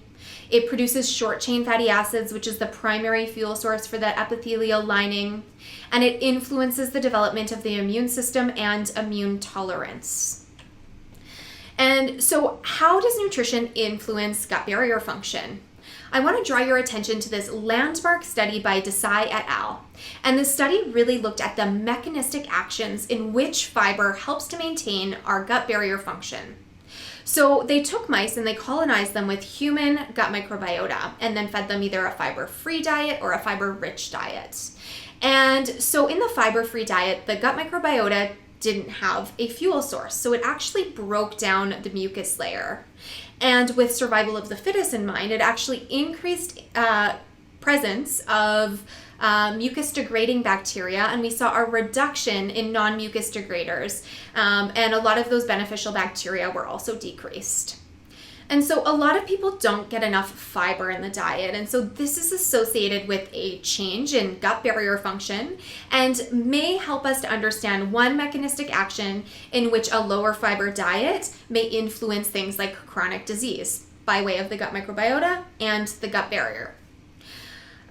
It produces short-chain fatty acids, which is the primary fuel source for the epithelial lining, and it influences the development of the immune system and immune tolerance. And so how does nutrition influence gut barrier function? I want to draw your attention to this landmark study by Desai et al. And this study really looked at the mechanistic actions in which fiber helps to maintain our gut barrier function. So they took mice and they colonized them with human gut microbiota and then fed them either a fiber-free diet or a fiber-rich diet. And so in the fiber-free diet, the gut microbiota didn't have a fuel source. So it actually broke down the mucus layer. And with survival of the fittest in mind, it actually increased presence of mucus degrading bacteria, and we saw a reduction in non-mucus degraders, and a lot of those beneficial bacteria were also decreased. And so a lot of people don't get enough fiber in the diet, and so this is associated with a change in gut barrier function and may help us to understand one mechanistic action in which a lower fiber diet may influence things like chronic disease by way of the gut microbiota and the gut barrier.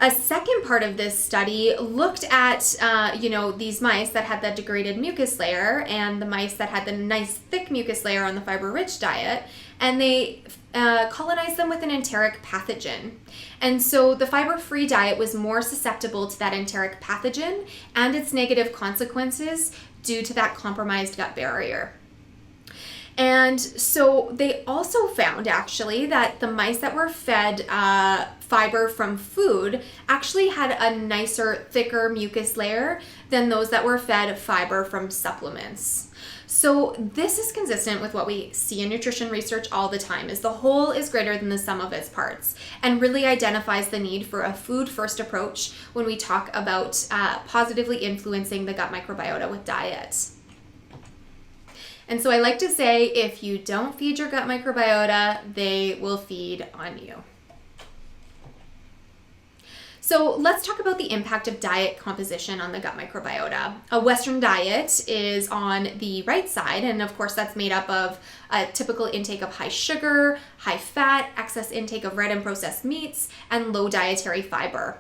A second part of this study looked at, these mice that had the degraded mucus layer and the mice that had the nice thick mucus layer on the fiber-rich diet, and they colonized them with an enteric pathogen. And so the fiber-free diet was more susceptible to that enteric pathogen and its negative consequences due to that compromised gut barrier. And so they also found actually that the mice that were fed fiber from food actually had a nicer, thicker mucus layer than those that were fed fiber from supplements. So this is consistent with what we see in nutrition research all the time, is the whole is greater than the sum of its parts, and really identifies the need for a food-first approach when we talk about positively influencing the gut microbiota with diet. And so I like to say, if you don't feed your gut microbiota, they will feed on you. So let's talk about the impact of diet composition on the gut microbiota. A Western diet is on the right side, and of course that's made up of a typical intake of high sugar, high fat, excess intake of red and processed meats, and low dietary fiber.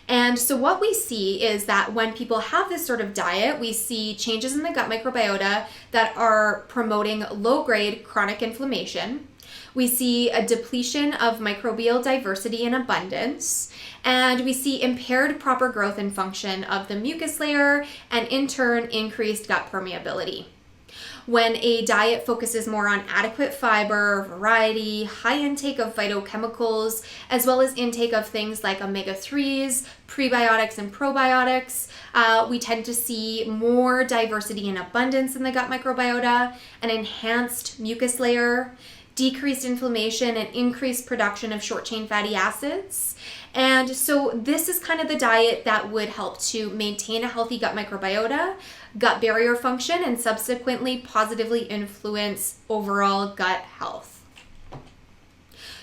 And so what we see is that when people have this sort of diet, we see changes in the gut microbiota that are promoting low-grade chronic inflammation. We see a depletion of microbial diversity and abundance, and we see impaired proper growth and function of the mucus layer, and in turn, increased gut permeability. When a diet focuses more on adequate fiber, variety, high intake of phytochemicals, as well as intake of things like omega-3s, prebiotics, and probiotics, we tend to see more diversity and abundance in the gut microbiota, an enhanced mucus layer, decreased inflammation, and increased production of short-chain fatty acids. And so this is kind of the diet that would help to maintain a healthy gut microbiota, gut barrier function, and subsequently positively influence overall gut health.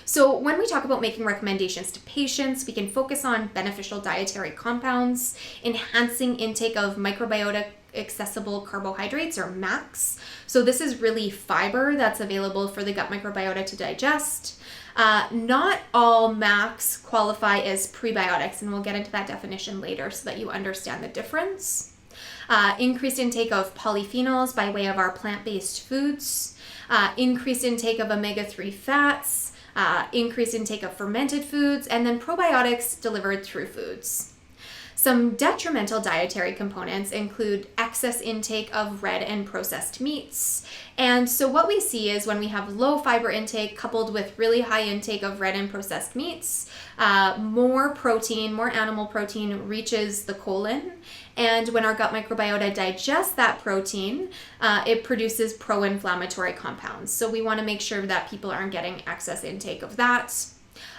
So when we talk about making recommendations to patients, we can focus on beneficial dietary compounds, enhancing intake of microbiota accessible carbohydrates, or MACs. So this is really fiber that's available for the gut microbiota to digest. Not all MACs qualify as prebiotics, and we'll get into that definition later so that you understand the difference. Increased intake of polyphenols by way of our plant-based foods, increased intake of omega-3 fats, increased intake of fermented foods, and then probiotics delivered through foods. Some detrimental dietary components include excess intake of red and processed meats. And so what we see is when we have low fiber intake coupled with really high intake of red and processed meats, more protein, more animal protein reaches the colon. And when our gut microbiota digests that protein, it produces pro-inflammatory compounds. So we want to make sure that people aren't getting excess intake of that.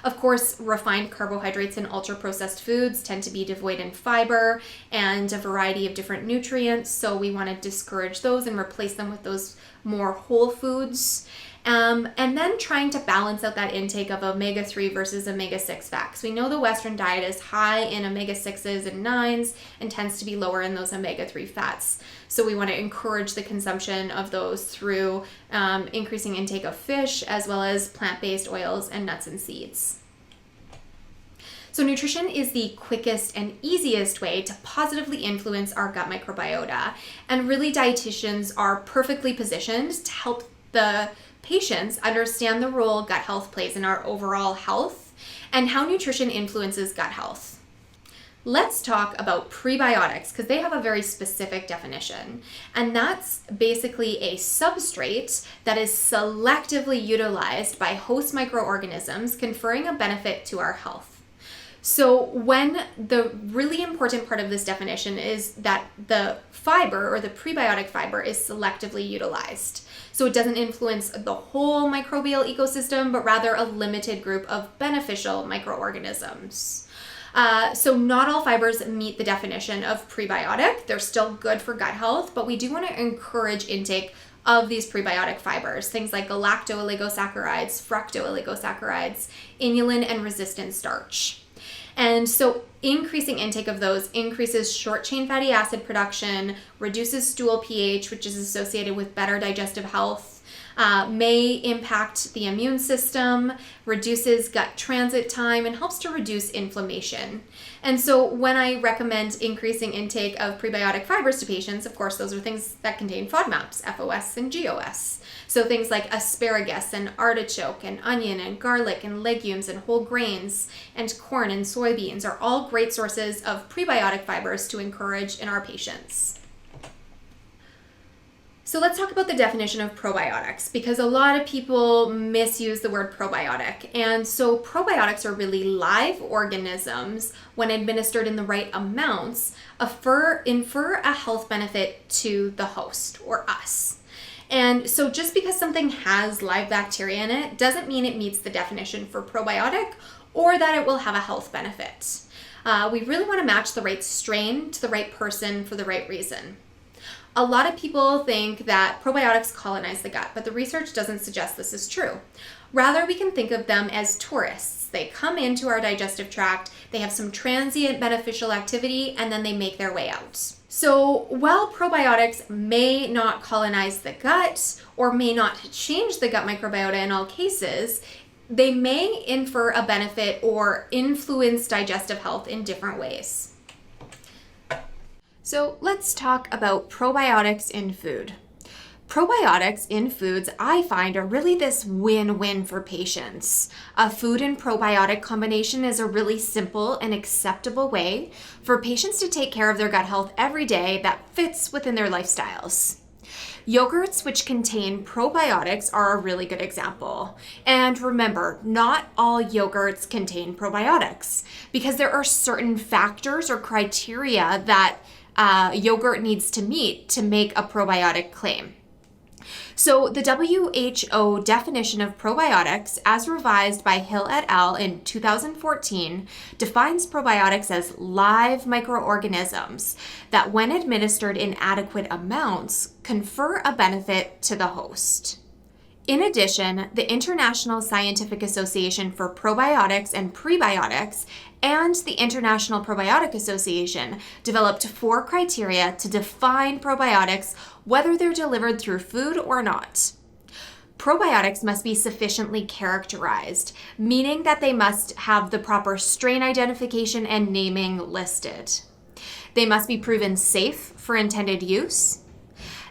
Of course, refined carbohydrates and ultra-processed foods tend to be devoid in fiber and a variety of different nutrients, so we want to discourage those and replace them with those more whole foods. And then trying to balance out that intake of omega-3 versus omega-6 fats. We know the Western diet is high in omega-6s and 9s and tends to be lower in those omega-3 fats. So we want to encourage the consumption of those through increasing intake of fish, as well as plant-based oils and nuts and seeds. So nutrition is the quickest and easiest way to positively influence our gut microbiota. And really, dietitians are perfectly positioned to help the patients understand the role gut health plays in our overall health and how nutrition influences gut health. Let's talk about prebiotics, because they have a very specific definition, and that's basically a substrate that is selectively utilized by host microorganisms, conferring a benefit to our health. So when the really important part of this definition is that the fiber, or the prebiotic fiber, is selectively utilized. So it doesn't influence the whole microbial ecosystem, but rather a limited group of beneficial microorganisms. So not all fibers meet the definition of prebiotic. They're still good for gut health, but we do want to encourage intake of these prebiotic fibers, things like galacto-oligosaccharides, fructo-oligosaccharides, inulin, and resistant starch. And so increasing intake of those increases short-chain fatty acid production, reduces stool pH, which is associated with better digestive health, may impact the immune system, reduces gut transit time, and helps to reduce inflammation. And so when I recommend increasing intake of prebiotic fibers to patients, of course, those are things that contain FODMAPs, FOS and GOS. So things like asparagus and artichoke and onion and garlic and legumes and whole grains and corn and soybeans are all great sources of prebiotic fibers to encourage in our patients. So let's talk about the definition of probiotics, because a lot of people misuse the word probiotic. And so probiotics are really live organisms, when administered in the right amounts, infer a health benefit to the host, or us. And so just because something has live bacteria in it doesn't mean it meets the definition for probiotic or that it will have a health benefit. We really want to match the right strain to the right person for the right reason. A lot of people think that probiotics colonize the gut, but the research doesn't suggest this is true. Rather, we can think of them as tourists. They come into our digestive tract, they have some transient beneficial activity, and then they make their way out. So while probiotics may not colonize the gut or may not change the gut microbiota in all cases, they may infer a benefit or influence digestive health in different ways. So let's talk about probiotics in food. Probiotics in foods, I find, are really this win-win for patients. A food and probiotic combination is a really simple and acceptable way for patients to take care of their gut health every day that fits within their lifestyles. Yogurts which contain probiotics are a really good example. And remember, not all yogurts contain probiotics because there are certain factors or criteria that yogurt needs to meet to make a probiotic claim. So the WHO definition of probiotics, as revised by Hill et al. In 2014, defines probiotics as live microorganisms that, when administered in adequate amounts, confer a benefit to the host. In addition, the International Scientific Association for Probiotics and Prebiotics and the International Probiotic Association developed 4 criteria to define probiotics, whether they're delivered through food or not. Probiotics must be sufficiently characterized, meaning that they must have the proper strain identification and naming listed. They must be proven safe for intended use.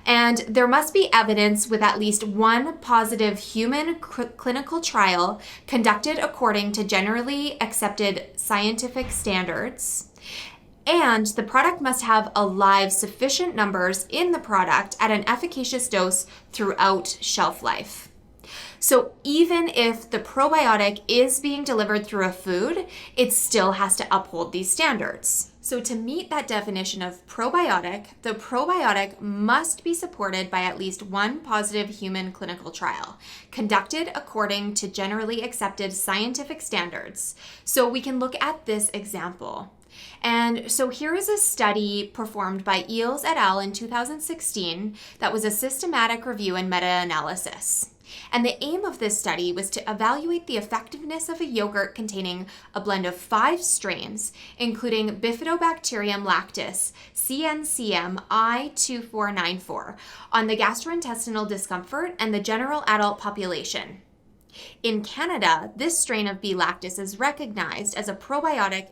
And there must be evidence with at least one positive human clinical trial conducted according to generally accepted scientific standards. And the product must have alive sufficient numbers in the product at an efficacious dose throughout shelf life. So even if the probiotic is being delivered through a food, it still has to uphold these standards. So to meet that definition of probiotic, the probiotic must be supported by at least one positive human clinical trial, conducted according to generally accepted scientific standards. So we can look at this example. And so here is a study performed by Eels et al. In 2016 that was a systematic review and meta-analysis. And the aim of this study was to evaluate the effectiveness of a yogurt containing a blend of 5 strains, including Bifidobacterium lactis, CNCM I2494, on the gastrointestinal discomfort and the general adult population. In Canada, this strain of B. lactis is recognized as a probiotic.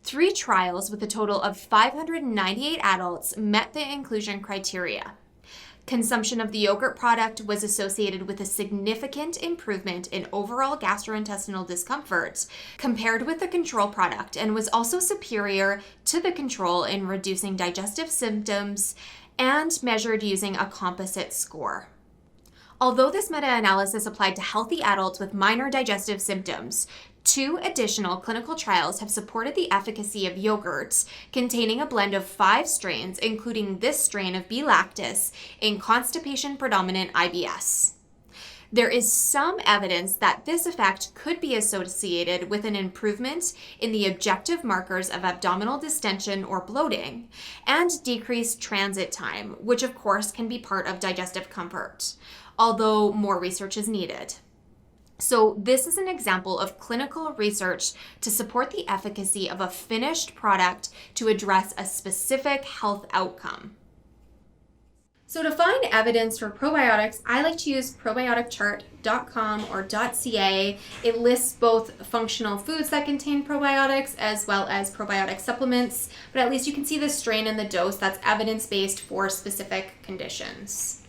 3 trials with a total of 598 adults met the inclusion criteria. Consumption of the yogurt product was associated with a significant improvement in overall gastrointestinal discomfort compared with the control product, and was also superior to the control in reducing digestive symptoms and measured using a composite score. Although this meta-analysis applied to healthy adults with minor digestive symptoms, 2 additional clinical trials have supported the efficacy of yogurts containing a blend of 5 strains, including this strain of B. lactis, in constipation-predominant IBS. There is some evidence that this effect could be associated with an improvement in the objective markers of abdominal distension or bloating, and decreased transit time, which of course can be part of digestive comfort, although more research is needed. So this is an example of clinical research to support the efficacy of a finished product to address a specific health outcome. So to find evidence for probiotics, I like to use probioticchart.com or .ca. It lists both functional foods that contain probiotics as well as probiotic supplements, but at least you can see the strain and the dose that's evidence-based for specific conditions.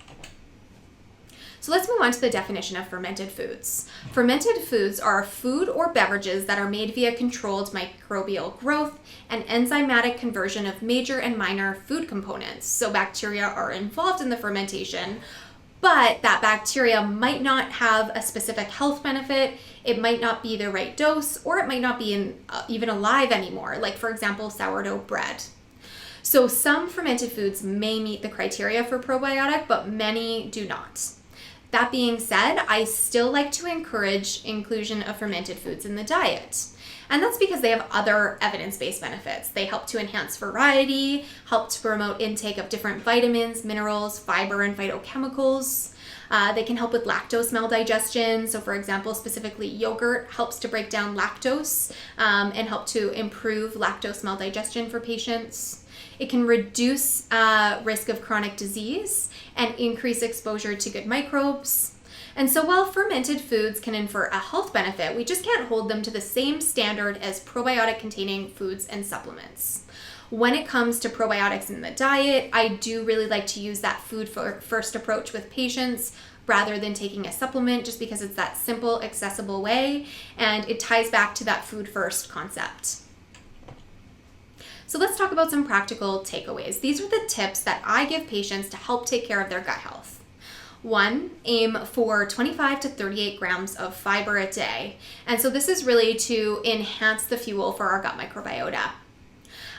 So let's move on to the definition of fermented foods. Fermented foods are food or beverages that are made via controlled microbial growth and enzymatic conversion of major and minor food components. So bacteria are involved in the fermentation, but that bacteria might not have a specific health benefit, it might not be the right dose, or it might not be even alive anymore, like for example, sourdough bread. So some fermented foods may meet the criteria for probiotic, but many do not. That being said, I still like to encourage inclusion of fermented foods in the diet. And that's because they have other evidence-based benefits. They help to enhance variety, help to promote intake of different vitamins, minerals, fiber, and phytochemicals. They can help with lactose maldigestion. So for example, specifically yogurt helps to break down lactose and help to improve lactose maldigestion for patients. It can reduce risk of chronic disease and increase exposure to good microbes. And so while fermented foods can infer a health benefit, we just can't hold them to the same standard as probiotic-containing foods and supplements. When it comes to probiotics in the diet, I do really like to use that food first approach with patients rather than taking a supplement, just because it's that simple, accessible way, and it ties back to that food first concept. So let's talk about some practical takeaways. These are the tips that I give patients to help take care of their gut health. 1, aim for 25 to 38 grams of fiber a day. And so this is really to enhance the fuel for our gut microbiota.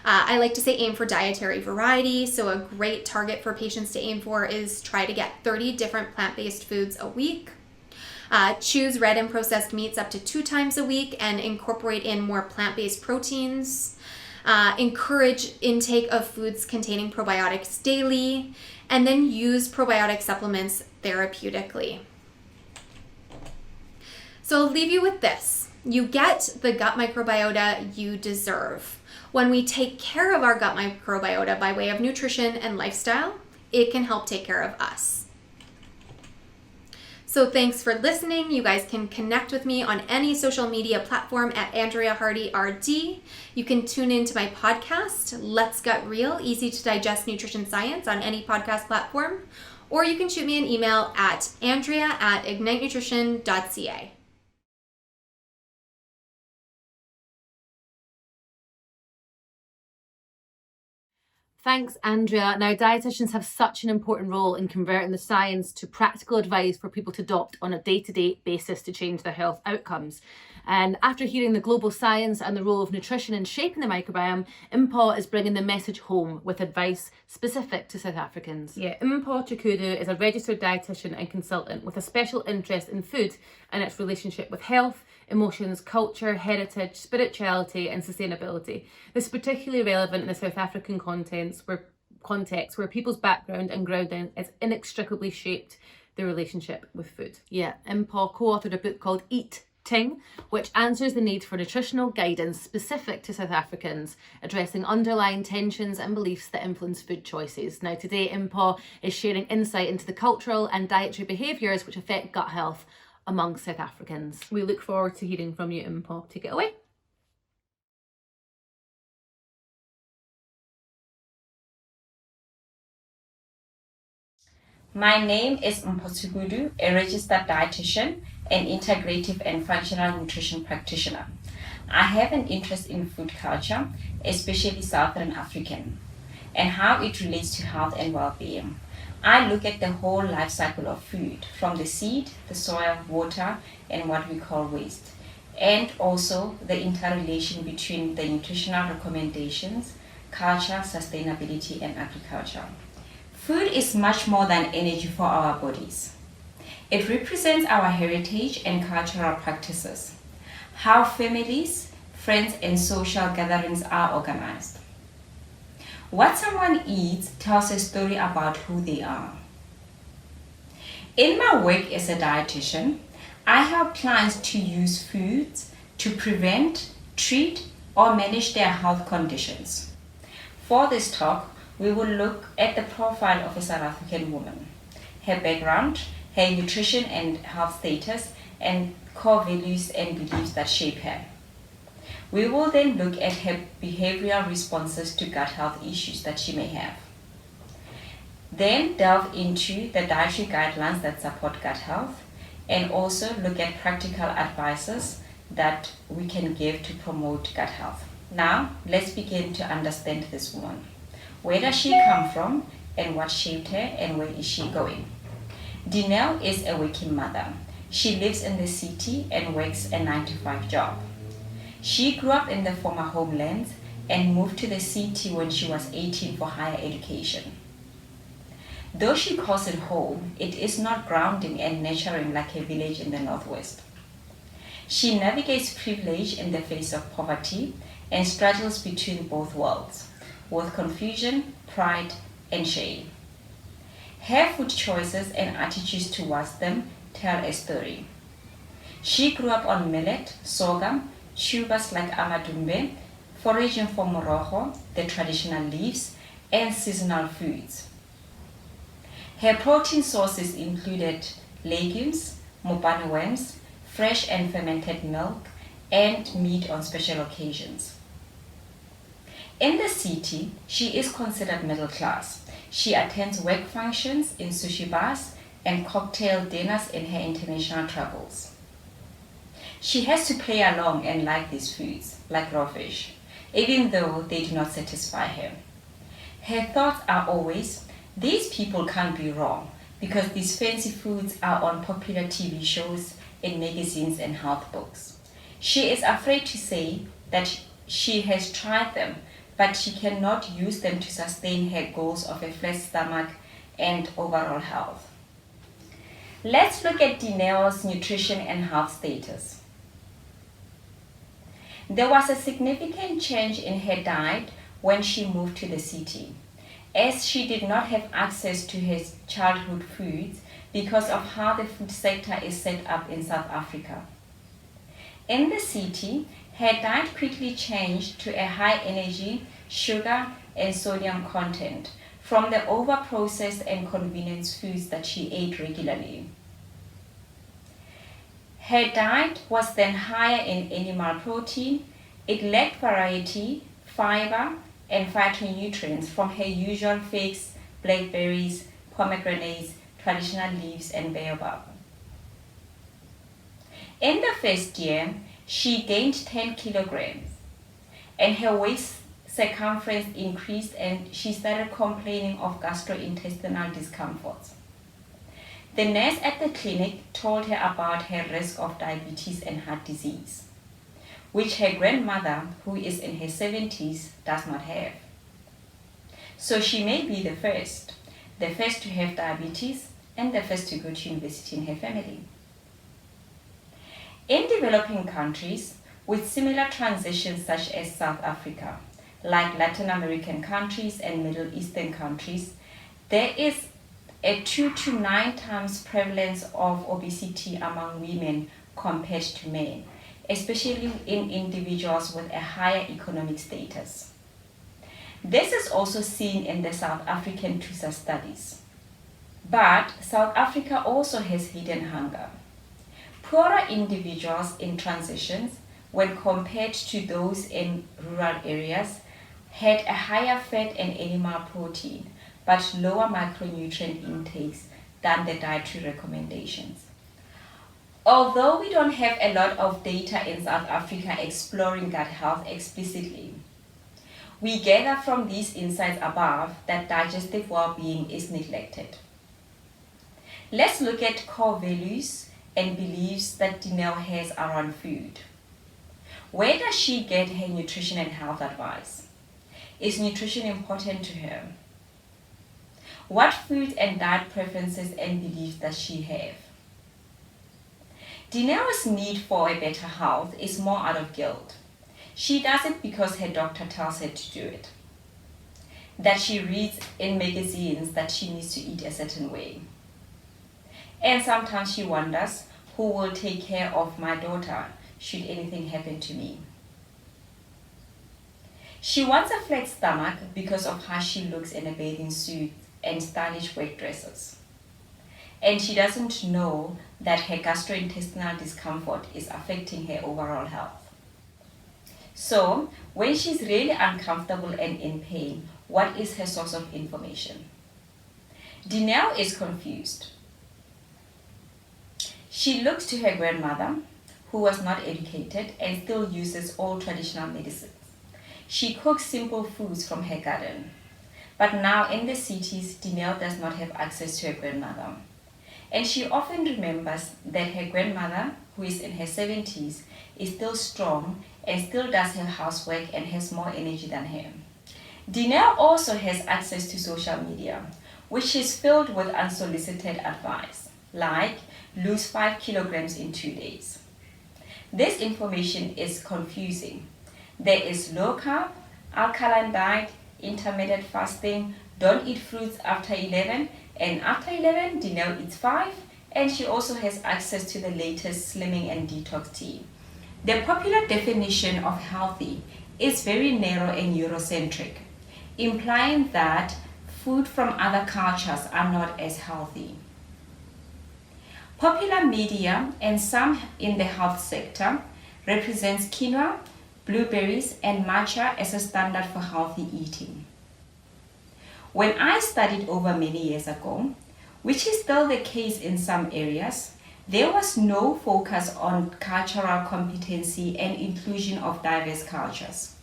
I like to say aim for dietary variety. So a great target for patients to aim for is try to get 30 different plant-based foods a week. Choose red and processed meats up to 2 times a week and incorporate in more plant-based proteins. Encourage intake of foods containing probiotics daily, and then use probiotic supplements therapeutically. So I'll leave you with this. You get the gut microbiota you deserve. When we take care of our gut microbiota by way of nutrition and lifestyle, it can help take care of us. So thanks for listening. You guys can connect with me on any social media platform at Andrea Hardy RD. You can tune into my podcast, Let's Gut Real, Easy to Digest Nutrition Science, on any podcast platform. Or you can shoot me an email at andrea@ignitenutrition.ca. Thanks, Andrea. Now, dietitians have such an important role in converting the science to practical advice for people to adopt on a day-to-day basis to change their health outcomes. And after hearing the global science and the role of nutrition in shaping the microbiome, Mpho is bringing the message home with advice specific to South Africans. Yeah, Mpho Tshukudu is a registered dietitian and consultant with a special interest in food and its relationship with health, emotions, culture, heritage, spirituality and sustainability. This is particularly relevant in the South African context where people's background and grounding is inextricably shaped their relationship with food. Yeah, Mpho co-authored a book called Eating, which answers the need for nutritional guidance specific to South Africans, addressing underlying tensions and beliefs that influence food choices. Now today, Mpho is sharing insight into the cultural and dietary behaviours which affect gut health among South Africans. We look forward to hearing from you, Mpho. Take it away. My name is Mpho Tshukudu, a registered dietitian and integrative and functional nutrition practitioner. I have an interest in food culture, especially Southern African, and how it relates to health and well-being. I look at the whole life cycle of food, from the seed, the soil, water, and what we call waste, and also the interrelation between the nutritional recommendations, culture, sustainability, and agriculture. Food is much more than energy for our bodies. It represents our heritage and cultural practices, how families, friends, and social gatherings are organized. What someone eats tells a story about who they are. In my work as a dietitian, I help clients to use foods to prevent, treat, or manage their health conditions. For this talk, we will look at the profile of a South African woman, her background, her nutrition and health status, and core values and beliefs that shape her. We will then look at her behavioral responses to gut health issues that she may have. Then delve into the dietary guidelines that support gut health, and also look at practical advices that we can give to promote gut health. Now, let's begin to understand this woman. Where does she come from, and what shaped her, and where is she going? Dinelle is a working mother. She lives in the city and works a 9-to-5 job. She grew up in the former homeland and moved to the city when she was 18 for higher education. Though she calls it home, it is not grounding and nurturing like a village in the Northwest. She navigates privilege in the face of poverty and straddles between both worlds, with confusion, pride, and shame. Her food choices and attitudes towards them tell a story. She grew up on millet, sorghum, tubers like amadumbe, foraging for morogo, the traditional leaves, and seasonal foods. Her protein sources included legumes, mopane worms, fresh and fermented milk, and meat on special occasions. In the city, she is considered middle class. She attends work functions in sushi bars and cocktail dinners in her international travels. She has to play along and like these foods, like raw fish, even though they do not satisfy her. Her thoughts are always, these people can't be wrong because these fancy foods are on popular TV shows, in magazines and health books. She is afraid to say that she has tried them, but she cannot use them to sustain her goals of a flat stomach and overall health. Let's look at Dinell's nutrition and health status. There was a significant change in her diet when she moved to the city, as she did not have access to her childhood foods because of how the food sector is set up in South Africa. In the city, her diet quickly changed to a high energy, sugar, and sodium content from the over-processed and convenience foods that she ate regularly. Her diet was then higher in animal protein. It lacked variety, fiber, and phytonutrients from her usual figs, blackberries, pomegranates, traditional leaves, and baobab. In the first year, she gained 10 kilograms, and her waist circumference increased, and she started complaining of gastrointestinal discomforts. The nurse at the clinic told her about her risk of diabetes and heart disease, which her grandmother, who is in her 70s, does not have. So she may be the first to have diabetes and the first to go to university in her family. In developing countries with similar transitions such as South Africa, like Latin American countries and Middle Eastern countries, there is a 2 to 9 times prevalence of obesity among women compared to men, especially in individuals with a higher economic status. This is also seen in the South African TUSA studies. But South Africa also has hidden hunger. Poorer individuals in transitions, when compared to those in rural areas, had a higher fat and animal protein, but lower micronutrient intakes than the dietary recommendations. Although we don't have a lot of data in South Africa exploring gut health explicitly, we gather from these insights above that digestive well-being is neglected. Let's look at core values and beliefs that Dinell has around food. Where does she get her nutrition and health advice? Is nutrition important to her? What food and diet preferences and beliefs does she have? Dinell's need for a better health is more out of guilt. She does it because her doctor tells her to do it. That she reads in magazines that she needs to eat a certain way. And sometimes she wonders, who will take care of my daughter should anything happen to me? She wants a flat stomach because of how she looks in a bathing suit and stylish work dresses. And she doesn't know that her gastrointestinal discomfort is affecting her overall health. So, when she's really uncomfortable and in pain, what is her source of information? Dinell is confused. She looks to her grandmother, who was not educated and still uses old traditional medicines. She cooks simple foods from her garden. But now in the cities, Dinell does not have access to her grandmother. And she often remembers that her grandmother, who is in her 70s, is still strong and still does her housework and has more energy than her. Dinell also has access to social media, which is filled with unsolicited advice, like lose 5 kilograms in 2 days. This information is confusing. There is low carb, alkaline diet, intermittent fasting, don't eat fruits after 11, and after 11, Dinell eats 5, and she also has access to the latest slimming and detox tea. The popular definition of healthy is very narrow and Eurocentric, implying that food from other cultures are not as healthy. Popular media and some in the health sector represents quinoa, blueberries, and matcha as a standard for healthy eating. When I studied over many years ago, which is still the case in some areas, there was no focus on cultural competency and inclusion of diverse cultures.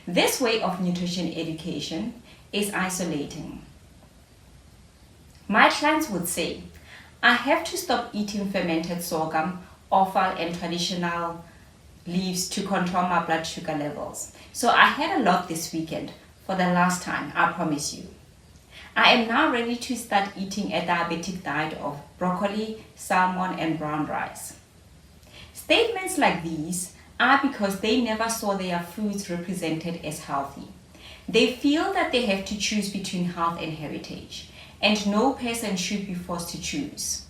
This way of nutrition education is isolating. My clients would say, I have to stop eating fermented sorghum, offal, and traditional leaves to control my blood sugar levels. So I had a lot this weekend for the last time, I promise you. I am now ready to start eating a diabetic diet of broccoli, salmon, and brown rice. Statements like these are because they never saw their foods represented as healthy. They feel that they have to choose between health and heritage, and no person should be forced to choose.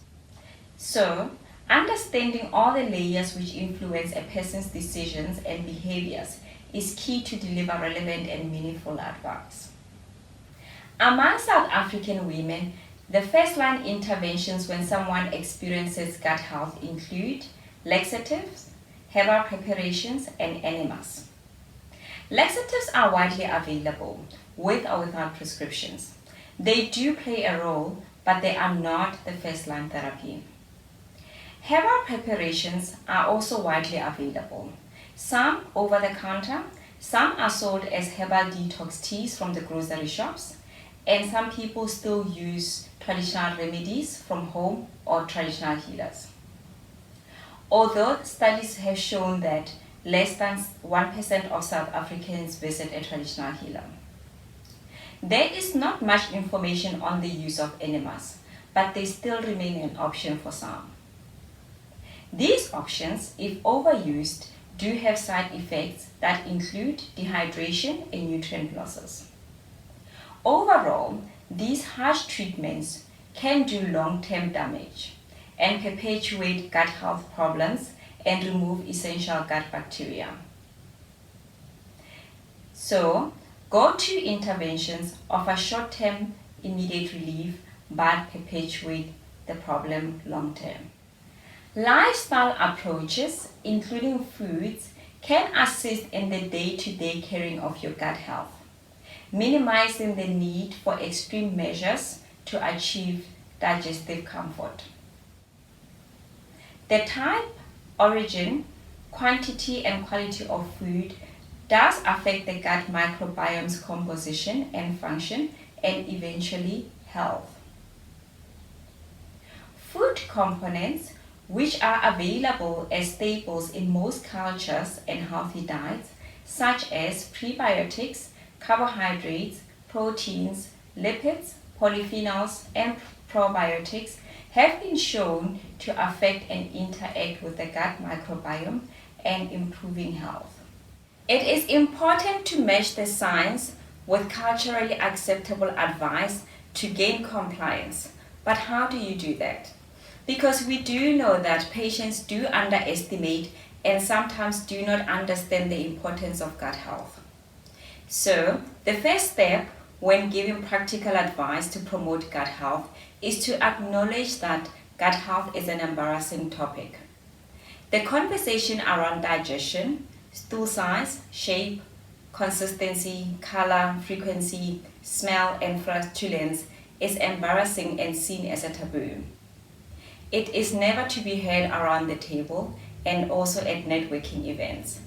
So, understanding all the layers which influence a person's decisions and behaviors is key to deliver relevant and meaningful advice. Among South African women, the first-line interventions when someone experiences gut health include laxatives, herbal preparations, and enemas. Laxatives are widely available, with or without prescriptions. They do play a role, but they are not the first-line therapy. Herbal preparations are also widely available. Some over the counter, some are sold as herbal detox teas from the grocery shops, and some people still use traditional remedies from home or traditional healers. Although studies have shown that less than 1% of South Africans visit a traditional healer. There is not much information on the use of enemas, but they still remain an option for some. These options, if overused, do have side effects that include dehydration and nutrient losses. Overall, these harsh treatments can do long-term damage and perpetuate gut health problems and remove essential gut bacteria. So, go-to interventions offer short-term immediate relief but perpetuate the problem long-term. Lifestyle approaches, including foods, can assist in the day-to-day caring of your gut health, minimizing the need for extreme measures to achieve digestive comfort. The type, origin, quantity, and quality of food does affect the gut microbiome's composition and function, and eventually health. Food components, which are available as staples in most cultures and healthy diets, such as prebiotics, carbohydrates, proteins, lipids, polyphenols, and probiotics, have been shown to affect and interact with the gut microbiome and improving health. It is important to match the science with culturally acceptable advice to gain compliance. But how do you do that? Because we do know that patients do underestimate and sometimes do not understand the importance of gut health. So, the first step when giving practical advice to promote gut health is to acknowledge that gut health is an embarrassing topic. The conversation around digestion, stool size, shape, consistency, color, frequency, smell, and flatulence is embarrassing and seen as a taboo. It is never to be heard around the table and also at networking events.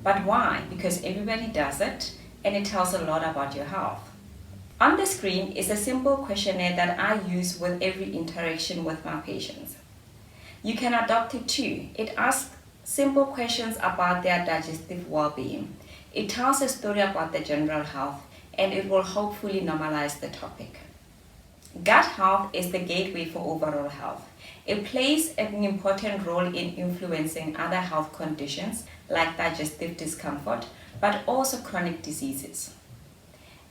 But why? Because everybody does it and it tells a lot about your health. On the screen is a simple questionnaire that I use with every interaction with my patients. You can adopt it too. It asks simple questions about their digestive well-being. It tells a story about their general health, and it will hopefully normalize the topic. Gut health is the gateway for overall health. It plays an important role in influencing other health conditions like digestive discomfort, but also chronic diseases.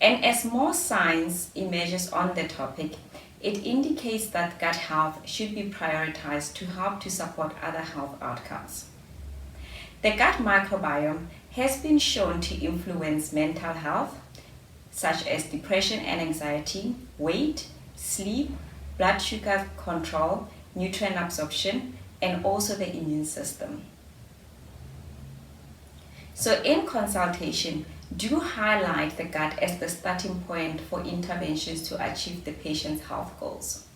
And as more science emerges on the topic, it indicates that gut health should be prioritized to help to support other health outcomes. The gut microbiome has been shown to influence mental health, such as depression and anxiety, weight, sleep, blood sugar control, nutrient absorption, and also the immune system. So in consultation, do highlight the gut as the starting point for interventions to achieve the patient's health goals.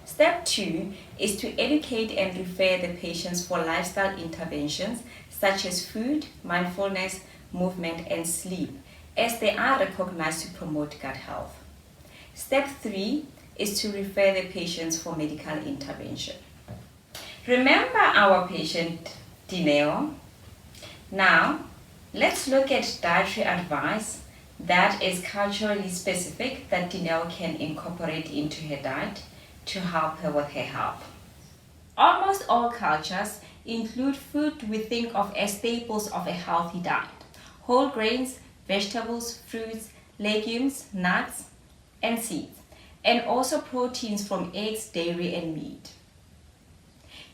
Step 2 is to educate and refer the patients for lifestyle interventions such as food, mindfulness, movement, and sleep, as they are recognized to promote gut health. Step 3 is to refer the patients for medical intervention. Remember our patient Dineo? Now, let's look at dietary advice that is culturally specific that Dineo can incorporate into her diet to help her with her health. Almost all cultures include food we think of as staples of a healthy diet: whole grains, vegetables, fruits, legumes, nuts, and seeds, and also proteins from eggs, dairy, and meat.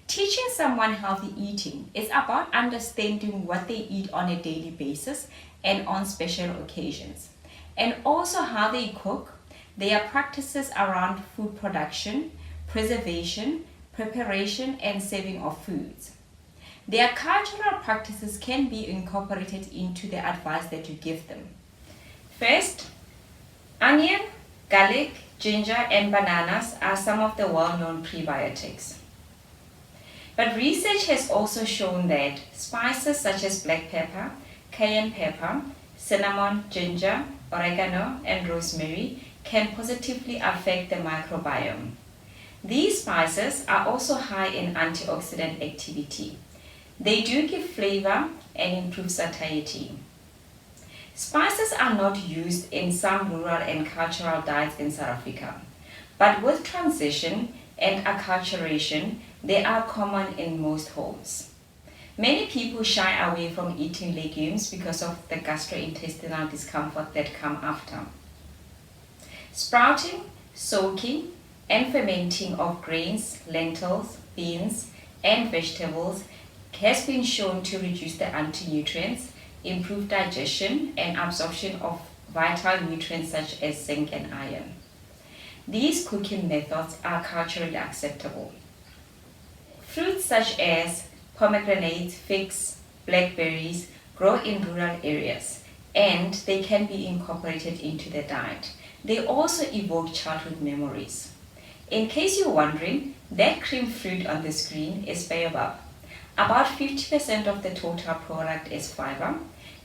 Teaching someone healthy eating is about understanding what they eat on a daily basis and on special occasions, and also how they cook, their practices around food production, preservation, preparation, and saving of foods. Their cultural practices can be incorporated into the advice that you give them. First, onion, garlic, ginger, and bananas are some of the well-known prebiotics. But research has also shown that spices such as black pepper, cayenne pepper, cinnamon, ginger, oregano, and rosemary can positively affect the microbiome. These spices are also high in antioxidant activity. They do give flavor and improve satiety. Spices are not used in some rural and cultural diets in South Africa, but with transition and acculturation, they are common in most homes. Many people shy away from eating legumes because of the gastrointestinal discomfort that come after. Sprouting, soaking, and fermenting of grains, lentils, beans, and vegetables has been shown to reduce the anti-nutrients, improve digestion, and absorption of vital nutrients such as zinc and iron. These cooking methods are culturally acceptable. Fruits such as pomegranates, figs, blackberries grow in rural areas, and they can be incorporated into the diet. They also evoke childhood memories. In case you're wondering, that cream fruit on the screen is baobab. About 50% of the total product is fiber.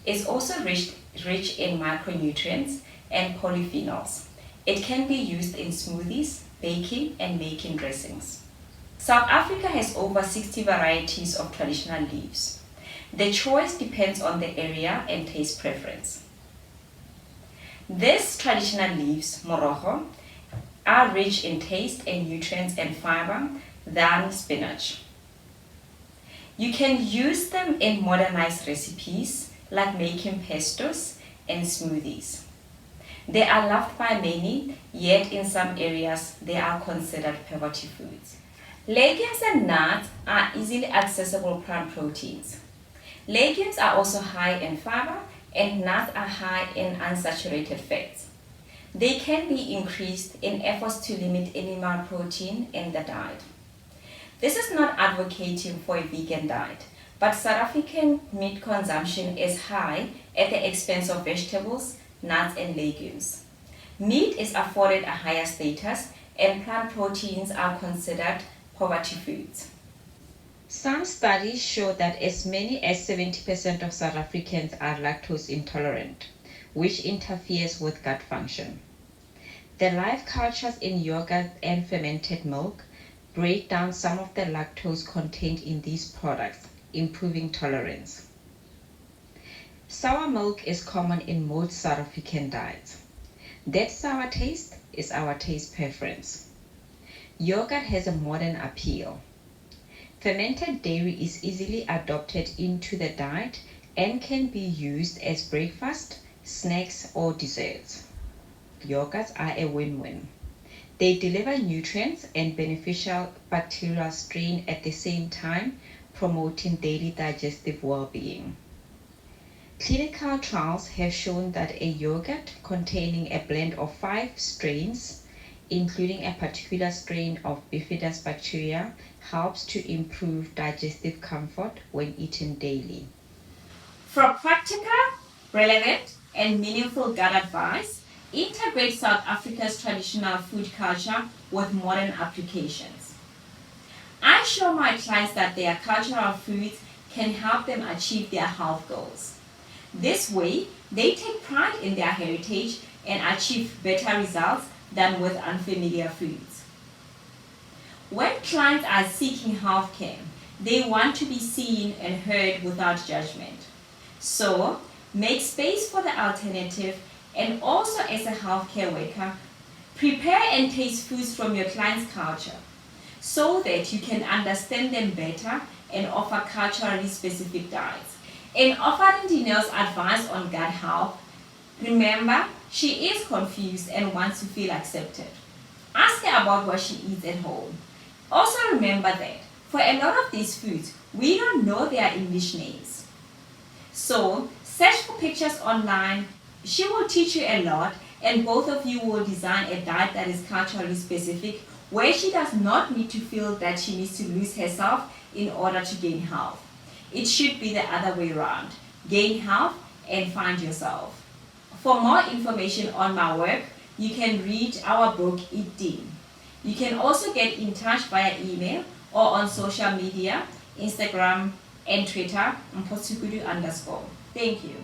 It's also rich in micronutrients and polyphenols. It can be used in smoothies, baking, and making dressings. South Africa has over 60 varieties of traditional leaves. The choice depends on the area and taste preference. These traditional leaves, morogo, are rich in taste and nutrients and fiber than spinach. You can use them in modernized recipes like making pestos and smoothies. They are loved by many, yet in some areas they are considered poverty foods. Legumes and nuts are easily accessible plant proteins. Legumes are also high in fiber and nuts are high in unsaturated fats. They can be increased in efforts to limit animal protein in the diet. This is not advocating for a vegan diet, but South African meat consumption is high at the expense of vegetables, nuts, and legumes. Meat is afforded a higher status, and plant proteins are considered poverty foods. Some studies show that as many as 70% of South Africans are lactose intolerant, which interferes with gut function. The live cultures in yogurt and fermented milk break down some of the lactose contained in these products, improving tolerance. Sour milk is common in most South African diets. That sour taste is our taste preference. Yogurt has a modern appeal. Fermented dairy is easily adopted into the diet and can be used as breakfast, snacks, or desserts. Yogurts are a win-win. They deliver nutrients and beneficial bacterial strain at the same time, promoting daily digestive well-being. Clinical trials have shown that a yogurt containing a blend of 5 strains, including a particular strain of bifidus bacteria, helps to improve digestive comfort when eaten daily. For practical, relevant, and meaningful gut advice, integrate South Africa's traditional food culture with modern applications. I show my clients that their cultural foods can help them achieve their health goals. This way, they take pride in their heritage and achieve better results than with unfamiliar foods. When clients are seeking healthcare, they want to be seen and heard without judgment. So, make space for the alternative, and also as a healthcare worker, prepare and taste foods from your client's culture so that you can understand them better and offer culturally specific diets. In offering Dinel's advice on gut health, remember, she is confused and wants to feel accepted. Ask her about what she eats at home. Also remember that for a lot of these foods, we don't know their English names. So, search for pictures online. She will teach you a lot, and both of you will design a diet that is culturally specific, where she does not need to feel that she needs to lose herself in order to gain health. It should be the other way around. Gain health and find yourself. For more information on my work, you can read our book, Eat Dean. You can also get in touch via email or on social media, Instagram and Twitter, Mpho Tshukudu _. Thank you.